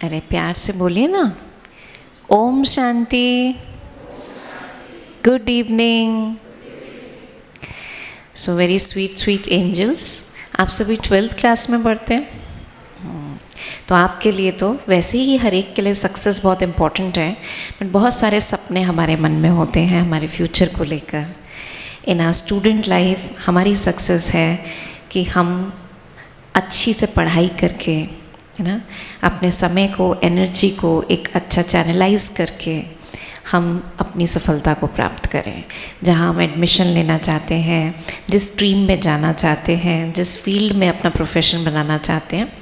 अरे प्यार से बोलिए ना। ओम शांति। Good evening. So very sweet sweet angels, आप सभी 12th क्लास में पढ़ते हैं। तो आपके लिए तो वैसे ही हर एक के लिए सक्सेस बहुत इम्पॉर्टेंट है, बट बहुत सारे सपने हमारे मन में होते हैं हमारे फ्यूचर को लेकर। इन आवर स्टूडेंट लाइफ हमारी सक्सेस है कि हम अच्छी से पढ़ाई करके, है ना, अपने समय को, एनर्जी को एक अच्छा चैनलाइज करके हम अपनी सफलता को प्राप्त करें। जहाँ हम एडमिशन लेना चाहते हैं, जिस स्ट्रीम में जाना चाहते हैं, जिस फील्ड में अपना प्रोफेशन बनाना चाहते हैं,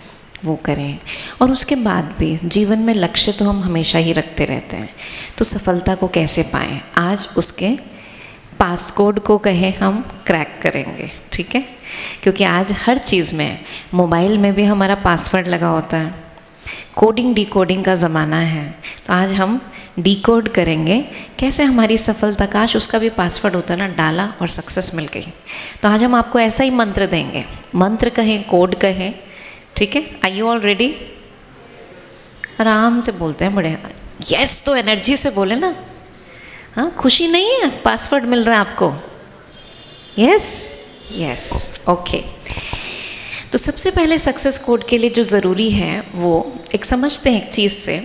वो करें। और उसके बाद भी जीवन में लक्ष्य तो हम हमेशा ही रखते रहते हैं। तो सफलता को कैसे पाएं, आज उसके पासकोड को कहें हम क्रैक करेंगे, ठीक है। क्योंकि आज हर चीज़ में, मोबाइल में भी हमारा पासवर्ड लगा होता है। कोडिंग डिकोडिंग का ज़माना है, तो आज हम डिकोड करेंगे कैसे हमारी सफलता। काश उसका भी पासवर्ड होता ना, डाला और सक्सेस मिल गई। तो आज हम आपको ऐसा ही मंत्र देंगे, मंत्र कहें, कोड कहें, ठीक है। Are you all ready? आराम से बोलते हैं बड़े, यस तो एनर्जी से बोले ना। हाँ, खुशी नहीं है, पासवर्ड मिल रहा है आपको। Yes yes, okay. तो सबसे पहले सक्सेस कोड के लिए जो ज़रूरी है वो एक समझते हैं एक चीज़ से।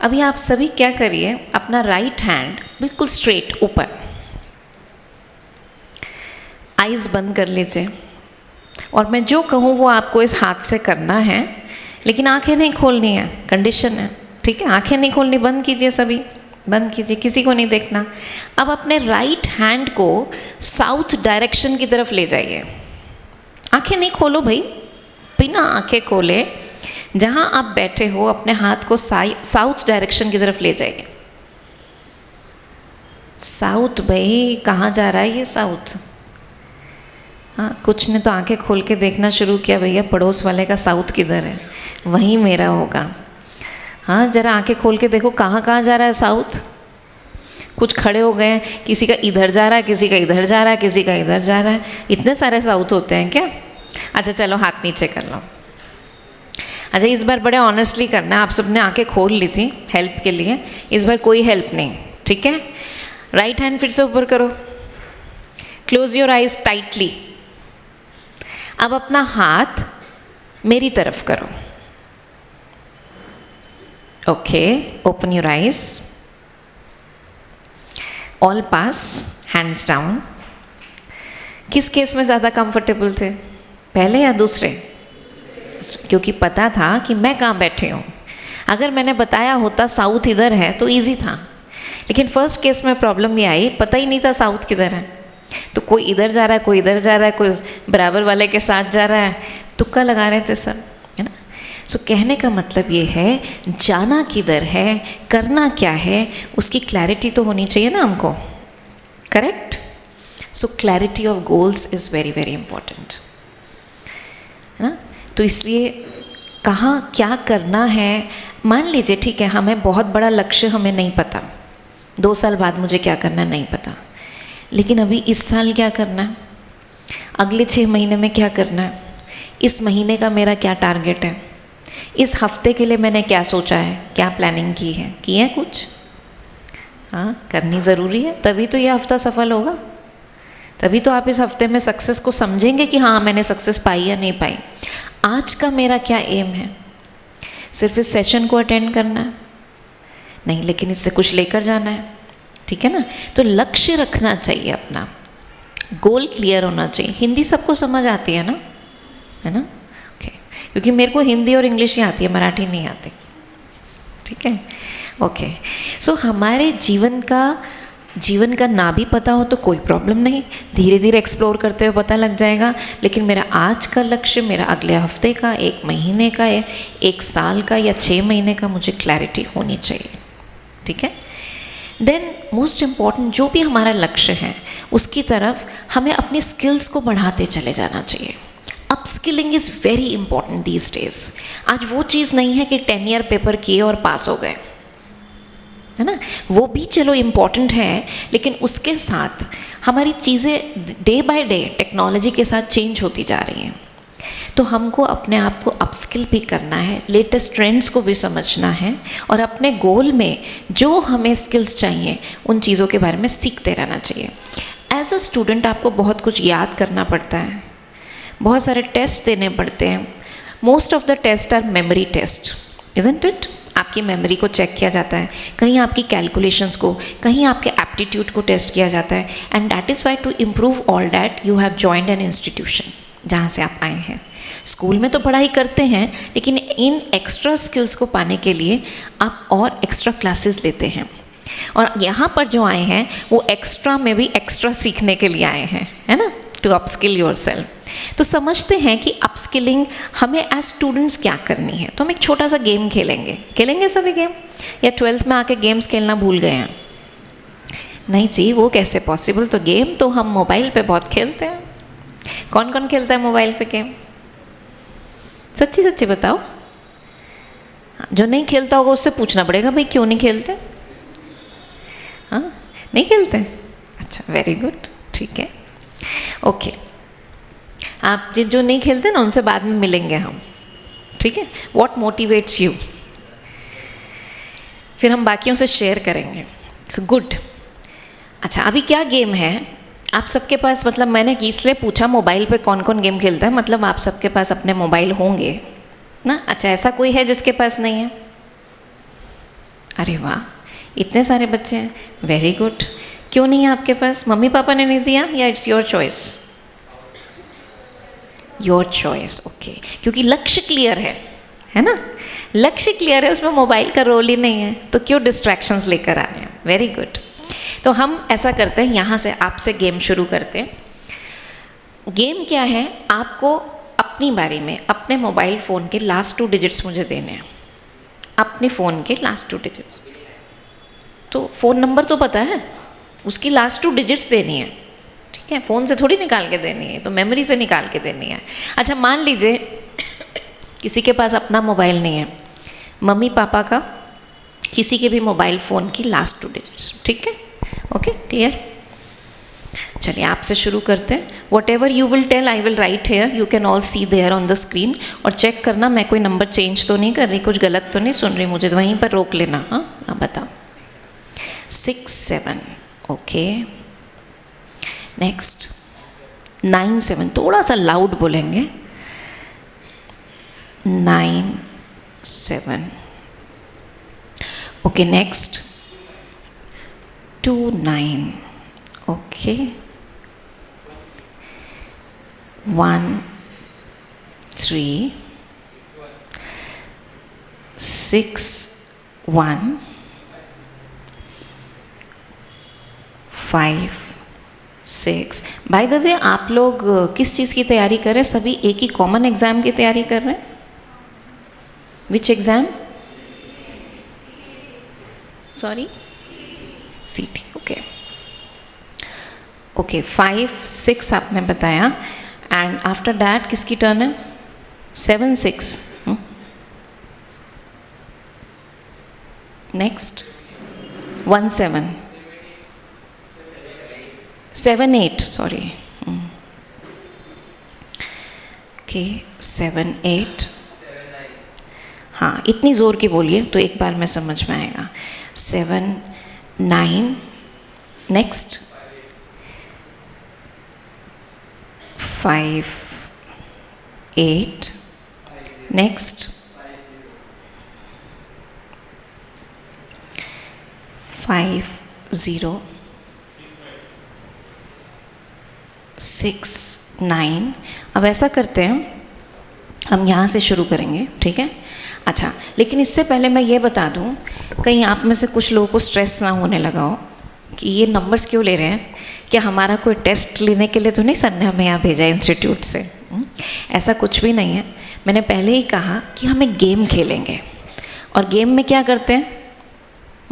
अभी आप सभी क्या करिए, अपना राइट हैंड बिल्कुल स्ट्रेट ऊपर, आइज़ बंद कर लीजिए, और मैं जो कहूँ वो आपको इस हाथ से करना है, लेकिन आंखें नहीं खोलनी है, कंडीशन है, ठीक है। आंखें नहीं खोलनी, बंद कीजिए, सभी बंद कीजिए, किसी को नहीं देखना। अब अपने राइट हैंड को साउथ डायरेक्शन की तरफ ले जाइए। आंखें नहीं खोलो भाई, बिना आंखें खोले जहाँ आप बैठे हो अपने हाथ को साउथ डायरेक्शन की तरफ ले जाइए। साउथ भाई, कहाँ जा रहा है ये साउथ? हाँ, कुछ ने तो आंखें खोल के देखना शुरू किया, भैया पड़ोस वाले का साउथ किधर है, वहीं मेरा होगा। हाँ, ज़रा आंखें खोल के देखो कहाँ कहाँ जा रहा है साउथ। कुछ खड़े हो गए हैं, किसी का इधर जा रहा है, किसी का इधर जा रहा है, किसी का इधर जा रहा है। इतने सारे साउथ होते हैं क्या? अच्छा चलो हाथ नीचे कर लो। अच्छा, इस बार बड़े ऑनेस्टली करना है। आप सबने आंखें खोल ली थी हेल्प के लिए, इस बार कोई हेल्प नहीं, ठीक है। राइट हैंड फिर से ऊपर करो, क्लोज योर आइज टाइटली। अब अपना हाथ मेरी तरफ करो। Okay, open your eyes, all pass, hands down. किस केस में ज़्यादा कंफर्टेबल थे, पहले या दूसरे? क्योंकि पता था कि मैं कहाँ बैठी हूँ। अगर मैंने बताया होता साउथ इधर है तो इजी था, लेकिन फर्स्ट केस में प्रॉब्लम ये आई, पता ही नहीं था साउथ किधर है। तो कोई इधर जा रहा है, कोई इधर जा रहा है, कोई बराबर वाले के साथ जा रहा है, तुक्का लगा रहे थे सब, है ना। सो कहने का मतलब ये है, जाना किधर है, करना क्या है, उसकी क्लैरिटी तो होनी चाहिए ना हमको, correct. So clarity of goals is very very important, है ना। तो इसलिए कहाँ क्या करना है, मान लीजिए ठीक है, हमें बहुत बड़ा लक्ष्य हमें नहीं पता, 2 साल बाद मुझे क्या करना है नहीं पता, लेकिन अभी इस साल क्या करना है, अगले 6 महीने में क्या करना है, इस महीने का मेरा क्या टारगेट है, इस हफ्ते के लिए मैंने क्या सोचा है, क्या प्लानिंग की है कुछ। हाँ, करनी ज़रूरी है, तभी तो ये हफ्ता सफल होगा। तभी तो आप इस हफ्ते में सक्सेस को समझेंगे कि हाँ मैंने सक्सेस पाई या नहीं पाई। आज का मेरा क्या एम है, सिर्फ इस सेशन को अटेंड करना है नहीं, लेकिन इससे कुछ लेकर जाना है, ठीक है ना। तो लक्ष्य रखना चाहिए, अपना गोल क्लियर होना चाहिए। हिंदी सबको समझ आती है ना, है ना, ओके। क्योंकि मेरे को हिंदी और इंग्लिश ही आती है, मराठी नहीं आती, ठीक है, ओके। सो हमारे जीवन का ना भी पता हो तो कोई प्रॉब्लम नहीं, धीरे धीरे एक्सप्लोर करते हुए पता लग जाएगा। लेकिन मेरा आज का लक्ष्य, मेरा अगले हफ्ते का, 1 महीने का, 1 साल का या 6 महीने का, मुझे क्लैरिटी होनी चाहिए, ठीक है। देन मोस्ट इम्पॉर्टेंट, जो भी हमारा लक्ष्य है उसकी तरफ हमें अपनी स्किल्स को बढ़ाते चले जाना चाहिए। Upskilling is very important these days. आज वो चीज़ नहीं है कि 10 ईयर पेपर किए और पास हो गए, है ना। वो भी चलो इम्पॉर्टेंट है, लेकिन उसके साथ हमारी चीज़ें डे बाय डे टेक्नोलॉजी के साथ चेंज होती जा रही हैं। तो हमको अपने आप को अपस्किल भी करना है, लेटेस्ट ट्रेंड्स को भी समझना है और अपने गोल में जो हमें स्किल्स चाहिए उन चीज़ों के बारे में सीखते रहना चाहिए। एज अ स्टूडेंट आपको बहुत कुछ याद करना पड़ता है, बहुत सारे टेस्ट देने पड़ते हैं। Most of the test are memory test, isn't it? आपकी मेमोरी को चेक किया जाता है, कहीं आपकी कैलकुलेशंस को, कहीं आपके एप्टीट्यूड को टेस्ट किया जाता है। And that is why to improve all that you have joined an institution जहाँ से आप आए हैं। स्कूल में तो पढ़ाई करते हैं, लेकिन इन एक्स्ट्रा स्किल्स को पाने के लिए आप और एक्स्ट्रा क्लासेस लेते हैं, और यहाँ पर जो आए हैं वो एक्स्ट्रा में भी एक्स्ट्रा सीखने के लिए आए हैं, है ना, टू अपस्किल योरसेल्फ। तो समझते हैं कि अपस्किलिंग हमें एज स्टूडेंट्स क्या करनी है। तो हम एक छोटा सा गेम खेलेंगे सभी गेम, या 12th में आके गेम्स खेलना भूल गए हैं? नहीं जी, वो कैसे पॉसिबल। तो गेम तो हम मोबाइल पे बहुत खेलते हैं। कौन कौन खेलता है मोबाइल पे गेम? सच्ची सच्ची बताओ। जो नहीं खेलता होगा उससे पूछना पड़ेगा, भाई क्यों नहीं खेलते? हाँ, नहीं खेलते? अच्छा, वेरी गुड, ठीक है, ओके। आप जो नहीं खेलते ना उनसे बाद में मिलेंगे हम, ठीक है। व्हाट मोटिवेट्स यू, फिर हम बाकियों से शेयर करेंगे। So good. अच्छा, अभी क्या गेम है आप सबके पास? मतलब मैंने इसलिए पूछा मोबाइल पे कौन कौन गेम खेलता है, मतलब आप सबके पास अपने मोबाइल होंगे ना। अच्छा, ऐसा कोई है जिसके पास नहीं है? अरे वाह, इतने सारे बच्चे हैं, वेरी गुड। क्यों नहीं है आपके पास? मम्मी पापा ने नहीं दिया या it's your choice? Your choice, okay. क्योंकि लक्ष्य क्लियर है ना, लक्ष्य क्लियर है, उसमें मोबाइल का रोल ही नहीं है, तो क्यों डिस्ट्रैक्शंस लेकर आ रहे हैं? Very good. तो हम ऐसा करते हैं, यहाँ से आपसे गेम शुरू करते हैं। गेम क्या है? आपको अपनी बारी में अपने मोबाइल फ़ोन के लास्ट 2 डिजिट्स मुझे देने हैं, अपने फ़ोन के लास्ट 2 डिजिट्स। तो फ़ोन नंबर तो पता है, उसकी लास्ट 2 डिजिट्स देनी है, ठीक है। फ़ोन से थोड़ी निकाल के देनी है, तो मेमोरी से निकाल के देनी है। अच्छा, मान लीजिए किसी के पास अपना मोबाइल नहीं है, मम्मी पापा का, किसी के भी मोबाइल फ़ोन की लास्ट 2 डिजिट्स, ठीक है, ओके, क्लियर। चलिए आपसे शुरू करते हैं। Whatever you will tell I will write here, you can all see there on the screen. और चेक करना मैं कोई नंबर चेंज तो नहीं कर रही, कुछ गलत तो नहीं सुन रही, मुझे तो वहीं पर रोक लेना। हाँ बताओ। 6 7, ओके। नेक्स्ट 9 7, थोड़ा सा लाउड बोलेंगे। 9 7, okay. Next 2 9, okay. 1 3 6 1 5 6। By the way, आप लोग किस चीज़ की तैयारी कर रहे हैं? सभी एक ही कॉमन एग्ज़ाम की तैयारी कर रहे हैं? विच एग्ज़ाम? सॉरी, सीटी, ओके ओके। 5 6 आपने बताया, एंड आफ्टर दैट किसकी टर्न है? 7 6, नेक्स्ट 1 7 7 8, सॉरी, ओके। 7 8, हाँ, इतनी ज़ोर की बोलिए तो एक बार में समझ में आएगा। 7 9, नेक्स्ट 5 8, नेक्स्ट 5 0 6 9। अब ऐसा करते हैं, हम यहाँ से शुरू करेंगे, ठीक है। अच्छा, लेकिन इससे पहले मैं ये बता दूँ, कहीं आप में से कुछ लोगों को स्ट्रेस ना होने लगा हो कि ये नंबर्स क्यों ले रहे हैं, क्या हमारा कोई टेस्ट लेने के लिए तो नहीं सर ने हमें यहाँ भेजा इंस्टीट्यूट से? ऐसा कुछ भी नहीं है। मैंने पहले ही कहा कि हम एक गेम खेलेंगे, और गेम में क्या करते हैं?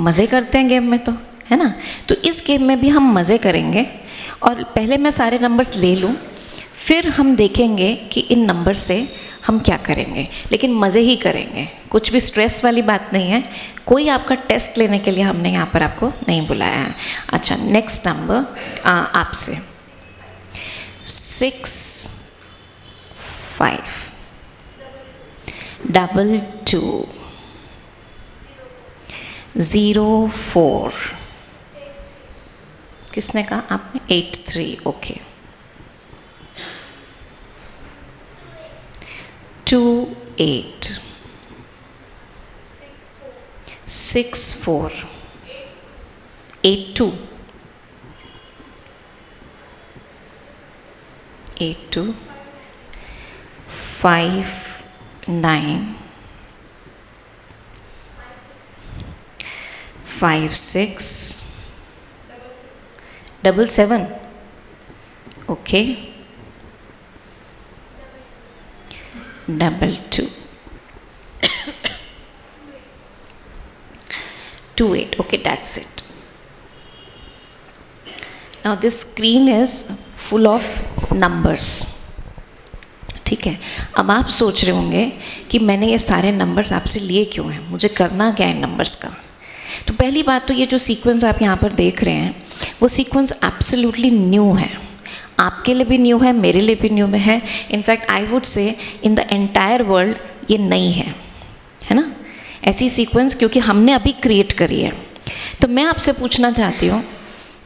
मज़े करते हैं गेम में, तो है ना। तो इस गेम में भी हम मज़े करेंगे, और पहले मैं सारे नंबर्स ले लूँ, फिर हम देखेंगे कि इन नंबर्स से हम क्या करेंगे, लेकिन मज़े ही करेंगे, कुछ भी स्ट्रेस वाली बात नहीं है। कोई आपका टेस्ट लेने के लिए हमने यहाँ पर आपको नहीं बुलाया है। अच्छा, नेक्स्ट नंबर आपसे 6 5 2 0 4 किसने कहा आपने? 8 3 okay 2 8 6 4 8 2 8 2 5 9 5 6 7 7 okay 2 2 2 8 okay, that's it. Now this screen is full of numbers. ठीक है, अब आप सोच रहे होंगे कि मैंने ये सारे नंबर्स आपसे लिए क्यों हैं, मुझे करना क्या है नंबर्स का। तो पहली बात तो ये जो सीक्वेंस आप यहाँ पर देख रहे हैं वो सीक्वेंस एब्सोल्युटली न्यू है, आपके लिए भी न्यू है, मेरे लिए भी न्यू है। In fact I would say in the entire world ये नई है ना, ऐसी सीक्वेंस क्योंकि हमने अभी क्रिएट करी है। तो मैं आपसे पूछना चाहती हूँ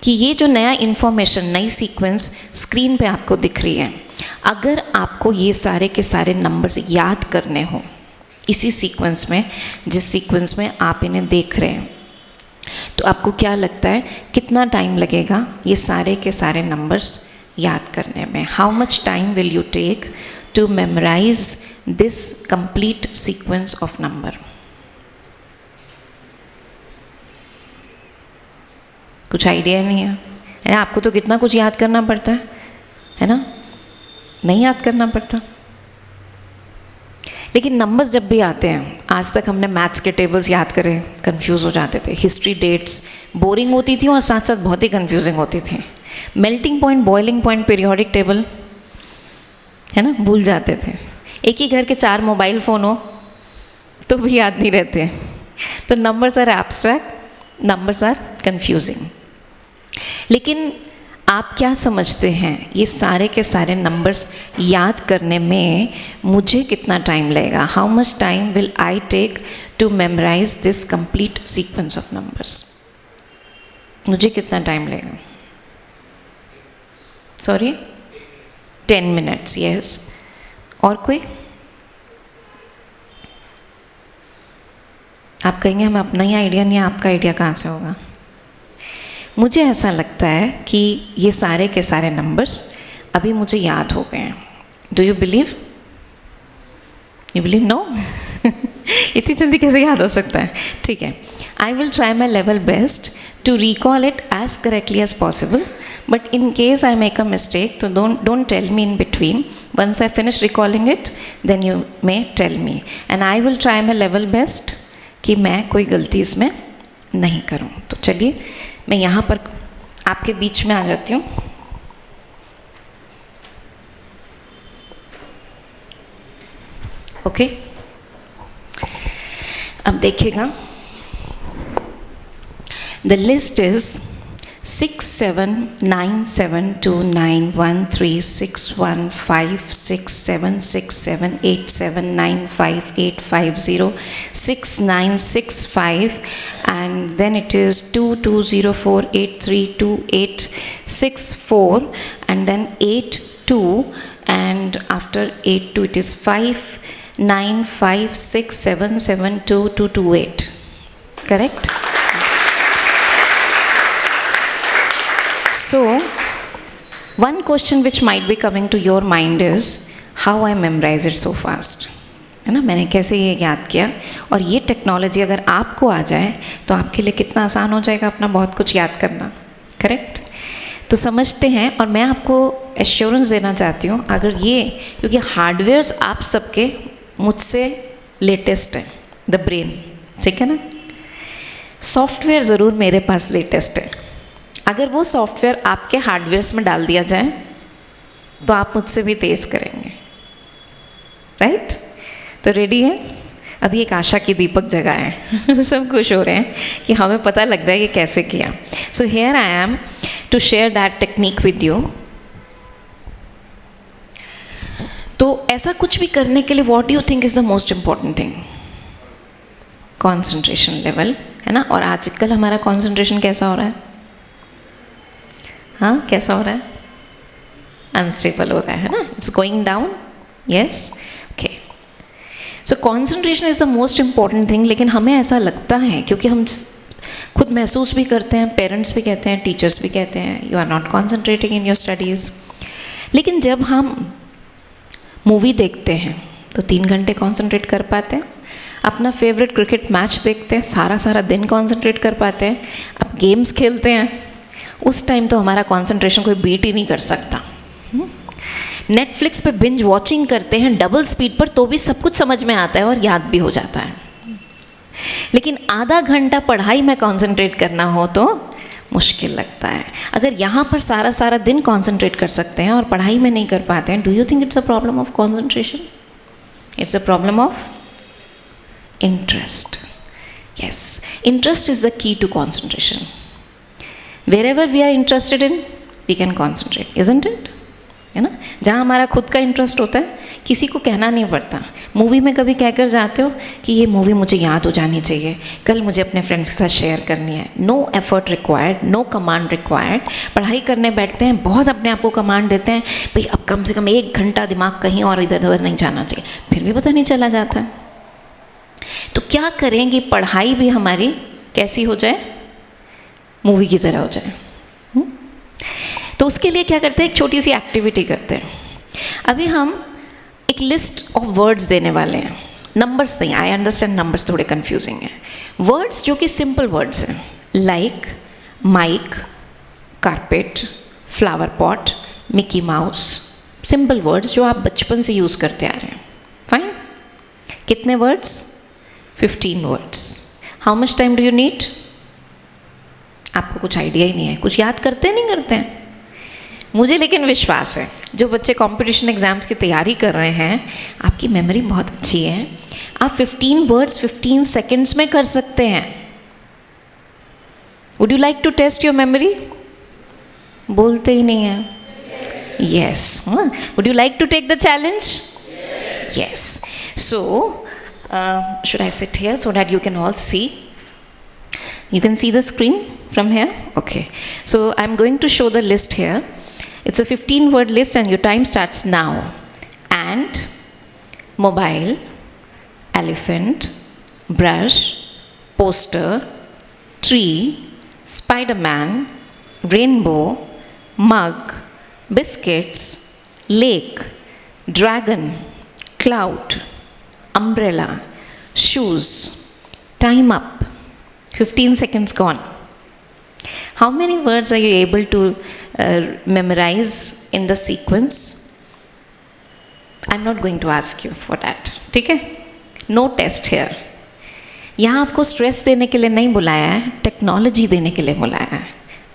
कि ये जो नया इन्फॉर्मेशन, नई सीक्वेंस स्क्रीन पे आपको दिख रही है, अगर आपको ये सारे के सारे नंबर्स याद करने हो इसी सीक्वेंस में, जिस सीक्वेंस में आप इन्हें देख रहे हैं, तो आपको क्या लगता है कितना टाइम लगेगा ये सारे के सारे नंबर्स याद करने में? How much time will you take to memorise this complete sequence of number? कुछ आइडिया नहीं है ना? आपको तो कितना कुछ याद करना पड़ता है ना? नहीं याद करना पड़ता। लेकिन नंबर्स जब भी आते हैं, आज तक हमने मैथ्स के टेबल्स याद करे, कंफ्यूज हो जाते थे। हिस्ट्री डेट्स बोरिंग होती थी और साथ साथ बहुत ही कंफ्यूजिंग होती थी। Melting point, boiling point, periodic table, है ना, भूल जाते थे। एक ही घर के 4 मोबाइल फ़ोन हो तो भी याद नहीं रहते। तो numbers are abstract, numbers are confusing. लेकिन आप क्या समझते हैं ये सारे के सारे नंबर्स याद करने में मुझे कितना टाइम लगेगा? How much time will I take to memorise this complete sequence of numbers? मुझे कितना टाइम लगेगा? Sorry, 10 minutes, yes. और कोई? आप कहेंगे हम अपना ही आइडिया नहीं है, आपका आइडिया कहाँ से होगा? मुझे ऐसा लगता है कि ये सारे के सारे नंबर्स अभी मुझे याद हो गए हैं। Do you believe? You believe? No. इतनी जल्दी कैसे याद हो सकता है? ठीक है, I will try my level best to recall it as correctly as possible, but in case I make a mistake तो don't tell me in between. Once I finish recalling it then you may tell me, and I will try my level best कि मैं कोई गलती इसमें नहीं करूं। तो चलिए मैं यहाँ पर आपके बीच में आ जाती हूँ। ओके, अब देखिएगा, the list is 6797291367678795850696506965, and then it is 2204832864, and then 82, and after 82 it is 5956772228. Correct? So, one question which might be coming to your mind is how I memorize it so fast, है ना, मैंने कैसे ये याद किया। और ये technology अगर आपको आ जाए तो आपके लिए कितना आसान हो जाएगा अपना बहुत कुछ याद करना। करेक्ट? तो समझते हैं, और मैं आपको एश्योरेंस देना चाहती हूँ, अगर ये, क्योंकि हार्डवेयर्स आप सबके मुझसे लेटेस्ट है, द ब्रेन, ठीक है ना, सॉफ्टवेयर ज़रूर मेरे पास लेटेस्ट है। अगर वो सॉफ्टवेयर आपके हार्डवेयर्स में डाल दिया जाए तो आप मुझसे भी तेज़ करेंगे। राइट? तो रेडी है? अभी एक आशा की दीपक जगा है। सब खुश हो रहे हैं कि हमें पता लग जाए कि कैसे किया। So here I am to share that technique with you. तो ऐसा कुछ भी करने के लिए what do you think is the most important thing? Concentration level, है ना। और आजकल हमारा कंसंट्रेशन कैसा हो रहा है? हाँ, कैसा हो रहा है? अनस्टेबल हो रहा है ना। It's going down. Yes, okay. So concentration is the most important thing. लेकिन हमें ऐसा लगता है, क्योंकि हम खुद महसूस भी करते हैं, पेरेंट्स भी कहते हैं, टीचर्स भी कहते हैं, you are not concentrating in your studies. लेकिन जब हम मूवी देखते हैं तो 3 घंटे कॉन्सेंट्रेट कर पाते हैं। अपना फेवरेट क्रिकेट मैच देखते हैं, सारा दिन कॉन्सेंट्रेट कर पाते हैं। अब गेम्स खेलते हैं, उस टाइम तो हमारा कॉन्सेंट्रेशन कोई बीट ही नहीं कर सकता। नेटफ्लिक्स पे बिंज वॉचिंग करते हैं डबल स्पीड पर, तो भी सब कुछ समझ में आता है और याद भी हो जाता है। लेकिन आधा घंटा पढ़ाई में कॉन्सेंट्रेट करना हो तो मुश्किल लगता है। अगर यहाँ पर सारा दिन कॉन्सेंट्रेट कर सकते हैं और पढ़ाई में नहीं कर पाते हैं, do you think it's a problem of concentration? It's a problem of interest. Yes, interest is the key to concentration. Wherever we are interested in, we can concentrate, isn't it? है ना। जहाँ हमारा खुद का इंटरेस्ट होता है, किसी को कहना नहीं पड़ता। मूवी में कभी कहकर जाते हो कि ये मूवी मुझे याद हो जानी चाहिए, कल मुझे अपने फ्रेंड्स के साथ शेयर करनी है। No effort required, no command required. पढ़ाई करने बैठते हैं, बहुत अपने आप को कमांड देते हैं, भाई अब कम से कम 1 घंटा दिमाग कहीं और इधर उधर नहीं जाना चाहिए, फिर भी पता नहीं चला जाता है। तो क्या करें कि पढ़ाई भी हमारी कैसी हो जाए? मूवी की तरह हो जाए। तो उसके लिए क्या करते हैं? एक छोटी सी एक्टिविटी करते हैं। अभी हम एक लिस्ट ऑफ वर्ड्स देने वाले हैं, नंबर्स नहीं। आई अंडरस्टैंड नंबर्स थोड़े कंफ्यूजिंग हैं। वर्ड्स जो कि सिंपल वर्ड्स हैं, like mic, carpet, flower pot, Mickey Mouse. Simple words जो आप बचपन से यूज़ करते आ रहे हैं। फाइन। कितने words? 15 words. How much time do you need? आपको कुछ आइडिया ही नहीं है, कुछ याद करते नहीं करते हैं। मुझे लेकिन विश्वास है, जो बच्चे कंपटीशन एग्जाम्स की तैयारी कर रहे हैं, आपकी मेमोरी बहुत अच्छी है। आप 15 वर्ड्स 15 सेकेंड्स में कर सकते हैं। Would you like to test your memory? बोलते ही नहीं है। Yes. Would you like to take the challenge? Yes. So should I sit here so that you can all see? You can see the screen from here? Okay. So I'm going to show the list here. It's a 15-word list and your time starts now. Ant, mobile, elephant, brush, poster, tree, Spider-Man, rainbow, mug, biscuits, lake, dragon, cloud, umbrella, shoes. Time up. 15 seconds gone. How many words are you able to memorize in the sequence? I'm not going to ask you for that. ठीक है? No test here. यहाँ आपको stress देने के लिए नहीं बुलाया है, टेक्नोलॉजी देने के लिए बुलाया है।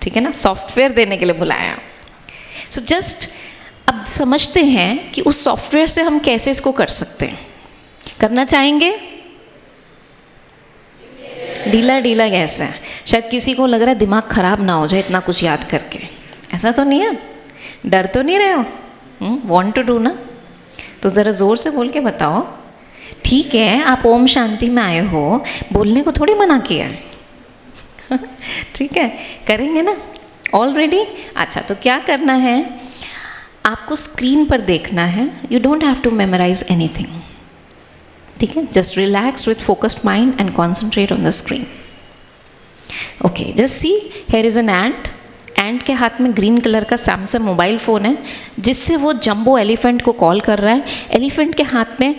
ठीक है ना? सॉफ्टवेयर देने के लिए बुलाया है। सो जस्ट अब समझते हैं कि उस सॉफ्टवेयर से हम कैसे इसको कर सकते हैं। करना चाहेंगे? ढीला ढीला गैस है। शायद किसी को लग रहा है दिमाग ख़राब ना हो जाए इतना कुछ याद करके। ऐसा तो नहीं है? डर तो नहीं रहे हो? वांट टू डू ना? तो ज़रा ज़ोर से बोल के बताओ। ठीक है, आप ओम शांति में आए हो, बोलने को थोड़ी मना किया है। ठीक है, करेंगे ना ऑलरेडी? अच्छा, तो क्या करना है, आपको स्क्रीन पर देखना है। You don't have to memorise anything. ठीक है, just relax with focused mind and concentrate on the screen. Okay, just see here is an ant. Ant के हाथ में ग्रीन कलर का सैमसंग मोबाइल फ़ोन है, जिससे वो जंबो एलिफेंट को कॉल कर रहा है। एलिफेंट के हाथ में,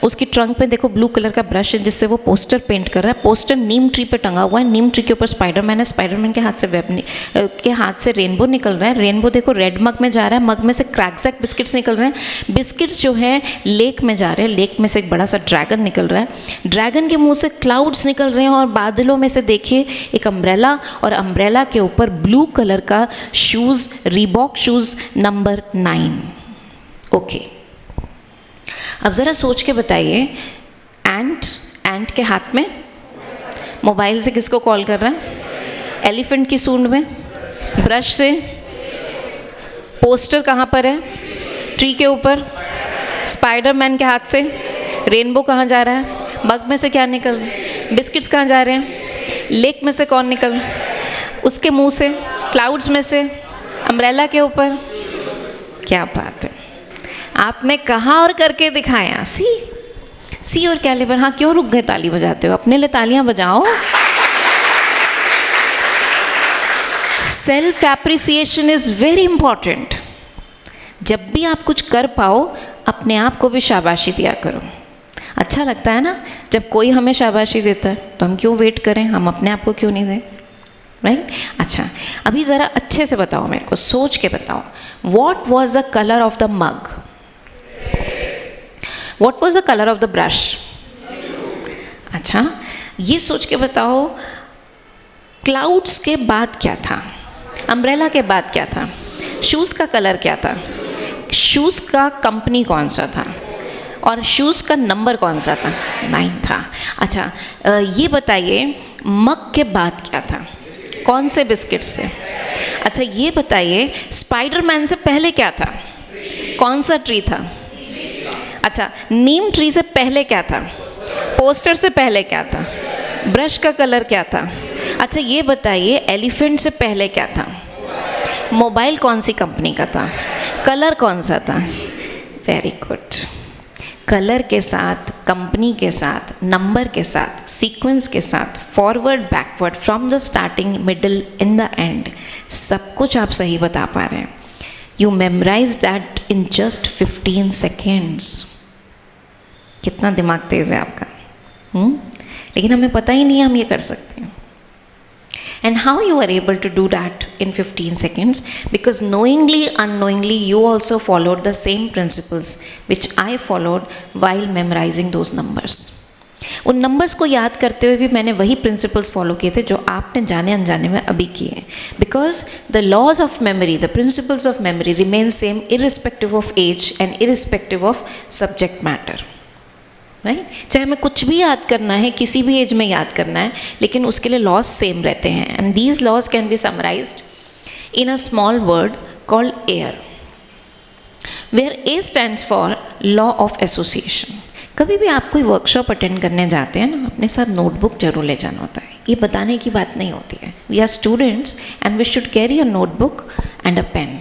उसकी ट्रंक पे देखो ब्लू कलर का ब्रश है, जिससे वो पोस्टर पेंट कर रहा है। पोस्टर नीम ट्री पे टंगा हुआ है। नीम ट्री के ऊपर स्पाइडरमैन है। स्पाइडरमैन के हाथ से रेनबो निकल रहा है। रेनबो देखो रेड मग में जा रहा है। मग में से क्रैकजैक बिस्किट्स निकल रहे हैं। बिस्किट्स जो है लेक में जा रहे हैं। लेक में से एक बड़ा सा ड्रैगन निकल रहा है। ड्रैगन के मुंह से क्लाउड्स निकल रहे हैं और बादलों में से देखिए एक अम्ब्रेला, और अम्ब्रेला के ऊपर ब्लू कलर का shoes, Reebok shoes number 9। Okay, अब ज़रा सोच के बताइए, एंट के हाथ में मोबाइल से किसको कॉल कर रहा है? एलिफेंट की सूंड में ब्रश से। पोस्टर कहाँ पर है? ट्री के ऊपर। स्पाइडरमैन के हाथ से रेनबो कहाँ जा रहा है? मग में से क्या निकल रहा है? बिस्किट्स कहाँ जा रहे हैं? लेक में से कौन निकल रहा है? उसके मुंह से, क्लाउड्स में से, अम्ब्रेला के ऊपर। क्या बात है, आपने कहा और करके दिखाया। सी और कैलिबर। हाँ, क्यों रुक गए? ताली बजाते हो, अपने लिए तालियां बजाओ। Self appreciation is very important. जब भी आप कुछ कर पाओ, अपने आप को भी शाबाशी दिया करो। अच्छा लगता है ना जब कोई हमें शाबाशी देता है, तो हम क्यों वेट करें, हम अपने आप को क्यों नहीं दें, राइट? अच्छा, अभी ज़रा अच्छे से बताओ, मेरे को सोच के बताओ, what was the colour of the mug? What was the colour of the brush? अच्छा, ये सोच के बताओ, क्लाउड्स के बाद क्या था? अम्ब्रेला के बाद क्या था? शूज़ का कलर क्या था? शूज़ का कंपनी कौन सा था? और शूज़ का नंबर कौन सा था? 9 था। अच्छा, ये बताइए, मग के बाद क्या था? कौन से बिस्किट्स थे? अच्छा, ये बताइए, स्पाइडरमैन से पहले क्या था? कौन सा ट्री था? अच्छा, नीम ट्री से पहले क्या था? पोस्टर से पहले क्या था? ब्रश का कलर क्या था? अच्छा, ये बताइए, एलिफेंट से पहले क्या था? मोबाइल कौन सी कंपनी का था? कलर कौन सा था? Very good. कलर के साथ, कंपनी के साथ, नंबर के साथ, सीक्वेंस के साथ, forward backward, from the starting, middle, in the end, सब कुछ आप सही बता पा रहे हैं। You memorise that in just 15 seconds. कितना दिमाग तेज़ है आपका। लेकिन हमें पता ही नहीं है हम ये कर सकते हैं। And how you are able to do that in 15 seconds? Because knowingly, unknowingly, you also followed the same principles which I followed while memorizing those numbers. उन नंबर्स को याद करते हुए भी मैंने वही प्रिंसिपल्स फॉलो किए थे जो आपने जाने अनजाने में अभी किए। Because the laws of memory, the principles of memory remain same irrespective of age and irrespective of subject matter, right? चाहे हमें कुछ भी याद करना है, किसी भी एज में याद करना है, लेकिन उसके लिए लॉज सेम रहते हैं। And these laws can be summarised in a small word called air, where A stands for law of association. कभी भी आप कोई वर्कशॉप अटेंड करने जाते हैं ना, अपने साथ नोटबुक जरूर ले जाना होता है। ये बताने की बात नहीं होती है। We are students and we should carry a notebook and a pen.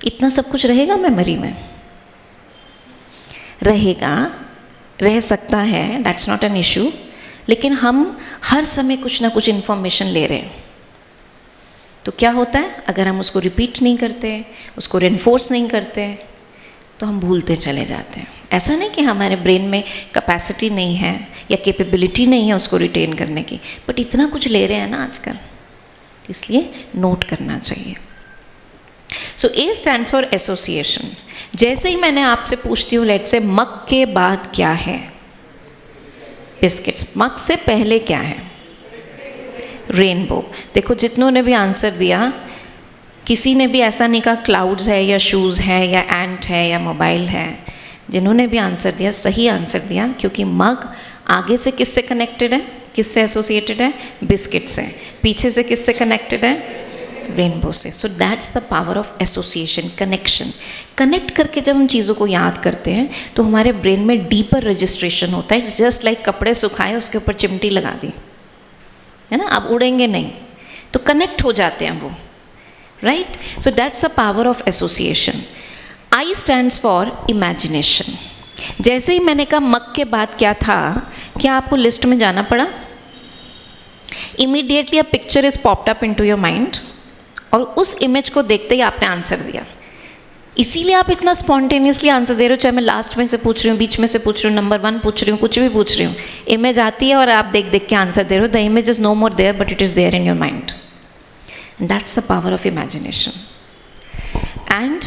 इतना सब कुछ रहेगा मेमोरी में, रहेगा, रह सकता है, दैट्स नॉट एन इशू। लेकिन हम हर समय कुछ ना कुछ इन्फॉर्मेशन ले रहे हैं, तो क्या होता है, अगर हम उसको रिपीट नहीं करते, उसको रेनफोर्स नहीं करते, तो हम भूलते चले जाते हैं। ऐसा नहीं कि हमारे ब्रेन में कैपेसिटी नहीं है या कैपेबिलिटी नहीं है उसको रिटेन करने की, बट इतना कुछ ले रहे हैं ना आजकल, इसलिए नोट करना चाहिए। सो ए स्टैंड्स फॉर एसोसिएशन। जैसे ही मैंने आपसे पूछती हूँ, लेट से मग के बाद क्या है? बिस्किट्स। मग से पहले क्या है? रेनबो। देखो, जितनों ने भी आंसर दिया, किसी ने भी ऐसा नहीं कहा क्लाउड्स है या शूज़ है या एंट है या मोबाइल है। जिन्होंने भी आंसर दिया, सही आंसर दिया, क्योंकि मग आगे से किससे कनेक्टेड है, किससे एसोसिएटेड है? बिस्किट से। पीछे से किससे कनेक्टेड है? रेनबो से। सो that's the power of association, connection. Connect करके जब हम चीज़ों को याद करते हैं तो हमारे ब्रेन में डीपर रजिस्ट्रेशन होता है। इट्स जस्ट लाइक कपड़े सुखाए, उसके ऊपर चिमटी लगा दी, है ना, अब उड़ेंगे नहीं, तो कनेक्ट हो जाते हैं वो, right? So that's the power of association. I stands for imagination. जैसे ही मैंने कहा मग के बाद क्या था, क्या आपको लिस्ट में जाना पड़ा? Immediately a picture is popped up into your mind, और उस इमेज को देखते ही आपने आंसर दिया। इसीलिए आप इतना स्पॉन्टेनियसली आंसर दे रहे हो, चाहे मैं लास्ट में से पूछ रही हूँ, बीच में से पूछ रही हूँ, नंबर 1 पूछ रही हूँ, कुछ भी पूछ रही हूँ, इमेज आती है और आप देख देख के आंसर दे रहे हो। The image is no more there, but it is there in your mind, and that's the power of imagination. And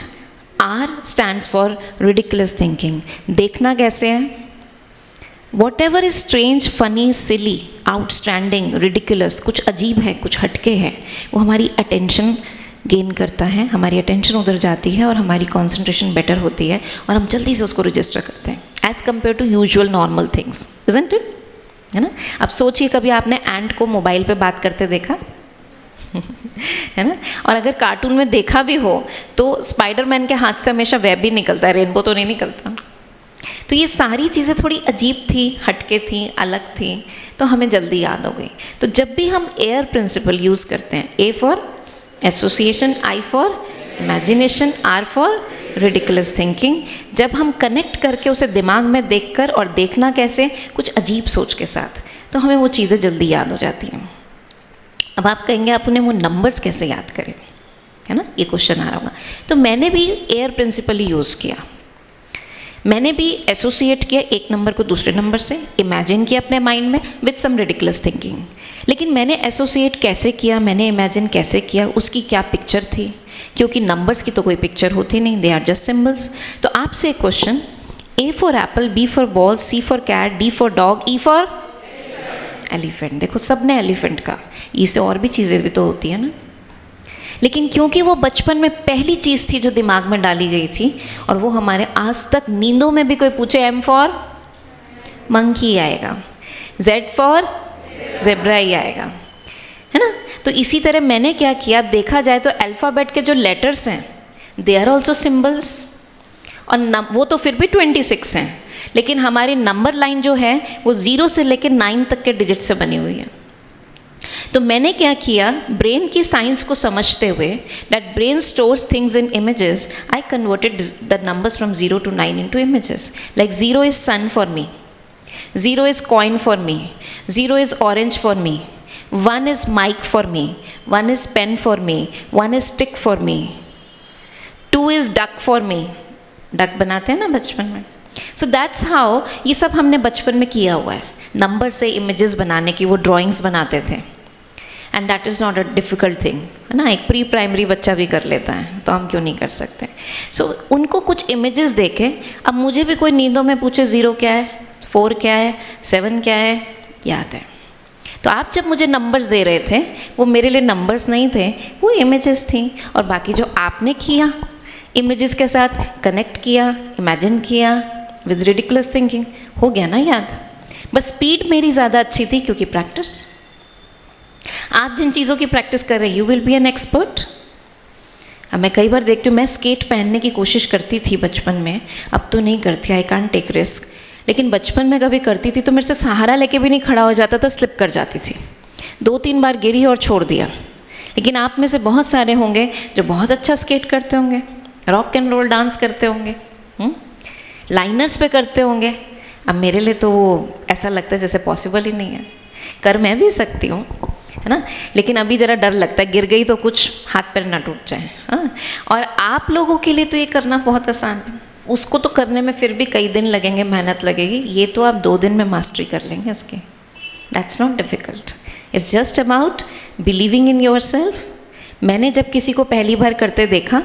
R stands for ridiculous thinking. देखना कैसे है? Whatever is strange, funny, silly, outstanding, ridiculous, कुछ अजीब है, कुछ हटके है, वो हमारी अटेंशन गेन करता है, हमारी अटेंशन उधर जाती है और हमारी कॉन्सेंट्रेशन बेटर होती है और हम जल्दी से उसको रजिस्टर करते हैं as compare to usual normal things, isn't it? है ना? अब सोचिए, कभी आपने एंट को मोबाइल पे बात करते देखा? है ना? और अगर कार्टून में देखा भी हो तो स्पाइडरमैन के हाथ से हमेशा वेब ही निकलता है, रेनबो तो नहीं निकलता। तो ये सारी चीज़ें थोड़ी अजीब थी, हटके थी, अलग थी, तो हमें जल्दी याद हो गई। तो जब भी हम एयर प्रिंसिपल यूज़ करते हैं, A for association, I for imagination, R for ridiculous thinking, जब हम कनेक्ट करके उसे दिमाग में देखकर, और देखना कैसे, कुछ अजीब सोच के साथ, तो हमें वो चीज़ें जल्दी याद हो जाती हैं। अब आप कहेंगे आप उन्हें वो नंबर्स कैसे याद करें, है ना, ये क्वेश्चन आ रहा होगा। तो मैंने भी एयर प्रिंसिपल ही यूज़ किया। मैंने भी एसोसिएट किया एक नंबर को दूसरे नंबर से, इमेजिन किया अपने माइंड में विद सम रिडिकुलस थिंकिंग। लेकिन मैंने एसोसिएट कैसे किया, मैंने इमेजिन कैसे किया, उसकी क्या पिक्चर थी, क्योंकि नंबर्स की तो कोई पिक्चर होती नहीं, दे आर जस्ट सिम्बल्स। तो आपसे एक question, A for apple, B for ball, C for cat, D for dog, E for elephant. देखो सब ने एलिफेंट का, ई से और भी चीज़ें भी तो होती है ना। लेकिन क्योंकि वो बचपन में पहली चीज़ थी जो दिमाग में डाली गई थी, और वो हमारे आज तक नींदों में भी कोई पूछे एम फॉर मंकी आएगा, जेड फॉर जेब्रा ही आएगा, है ना। तो इसी तरह मैंने क्या किया, अब देखा जाए तो अल्फ़ाबेट के जो लेटर्स हैं दे आर ऑल्सो सिम्बल्स, और वो तो फिर भी 26 हैं, लेकिन हमारी नंबर लाइन जो है वो 0 से लेकर 9 तक के डिजिट से बनी हुई है। तो मैंने क्या किया, ब्रेन की साइंस को समझते हुए, that brain stores things in images, I converted the numbers from 0 to 9 into images. Like 0 is sun for me, 0 is coin for me, 0 is orange for me, 1 is mike for me, 1 is pen for me, 1 is stick for me, 2 is duck for me. Duck बनाते हैं ना बचपन में। So that's how, ये सब हमने बचपन में किया हुआ है, नंबर से इमेजेस बनाने की, वो ड्राइंग्स बनाते थे। And that is not a difficult thing, है ना, एक प्री प्राइमरी बच्चा भी कर लेता है, तो हम क्यों नहीं कर सकते। सो उनको कुछ इमेजेस देखे, अब मुझे भी कोई नींदों में पूछे 0 क्या है, 4 क्या है, 7 क्या है, याद है। तो आप जब मुझे नंबर्स दे रहे थे, वो मेरे लिए नंबर्स नहीं थे, वो इमेजेस थी। और बाकी जो आपने किया, इमेजेस के साथ कनेक्ट किया, इमेजिन किया विद रिडिकुलस थिंकिंग, हो गया ना याद। बस स्पीड मेरी ज़्यादा अच्छी थी क्योंकि प्रैक्टिस। आप जिन चीज़ों की प्रैक्टिस कर रहे हैं, you will be an expert. अब मैं कई बार देखती हूँ, मैं स्केट पहनने की कोशिश करती थी बचपन में, अब तो नहीं करती, आई कांट टेक रिस्क। लेकिन बचपन में कभी करती थी तो मेरे से सहारा लेके भी नहीं खड़ा हो जाता था, स्लिप कर जाती थी, 2-3 बार गिरी और छोड़ दिया। लेकिन आप में से बहुत सारे होंगे जो बहुत अच्छा स्केट करते होंगे, रॉक एंड रोल डांस करते होंगे, लाइनर्स पे करते होंगे। अब मेरे लिए तो वो ऐसा लगता है जैसे पॉसिबल ही नहीं है। कर मैं भी सकती हूँ, है ना, लेकिन अभी ज़रा डर लगता है, गिर गई तो कुछ हाथ पैर ना टूट जाए। हाँ, और आप लोगों के लिए तो ये करना बहुत आसान है, उसको तो करने में फिर भी कई दिन लगेंगे, मेहनत लगेगी। ये तो आप 2 दिन में मास्टरी कर लेंगे इसकी। That's not difficult, it's just about believing in your self. मैंने जब किसी को पहली बार करते देखा,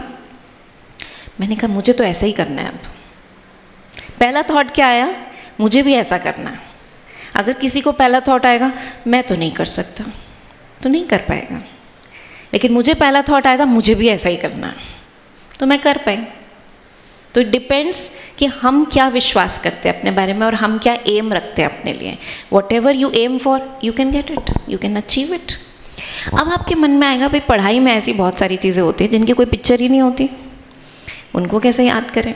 मैंने कहा मुझे तो ऐसा ही करना है। अब पहला थॉट क्या आया, मुझे भी ऐसा करना है। अगर किसी को पहला थॉट आएगा मैं तो नहीं कर सकता, तो नहीं कर पाएगा। लेकिन मुझे पहला थॉट आया था मुझे भी ऐसा ही करना है, तो मैं कर पाई। तो इट डिपेंड्स कि हम क्या विश्वास करते हैं अपने बारे में, और हम क्या एम रखते हैं अपने लिए। Whatever you aim for, you can get it, you can achieve it. अब आपके मन में आएगा, भाई पढ़ाई में ऐसी बहुत सारी चीज़ें होती हैं जिनकी कोई पिक्चर ही नहीं होती, उनको कैसे याद करें।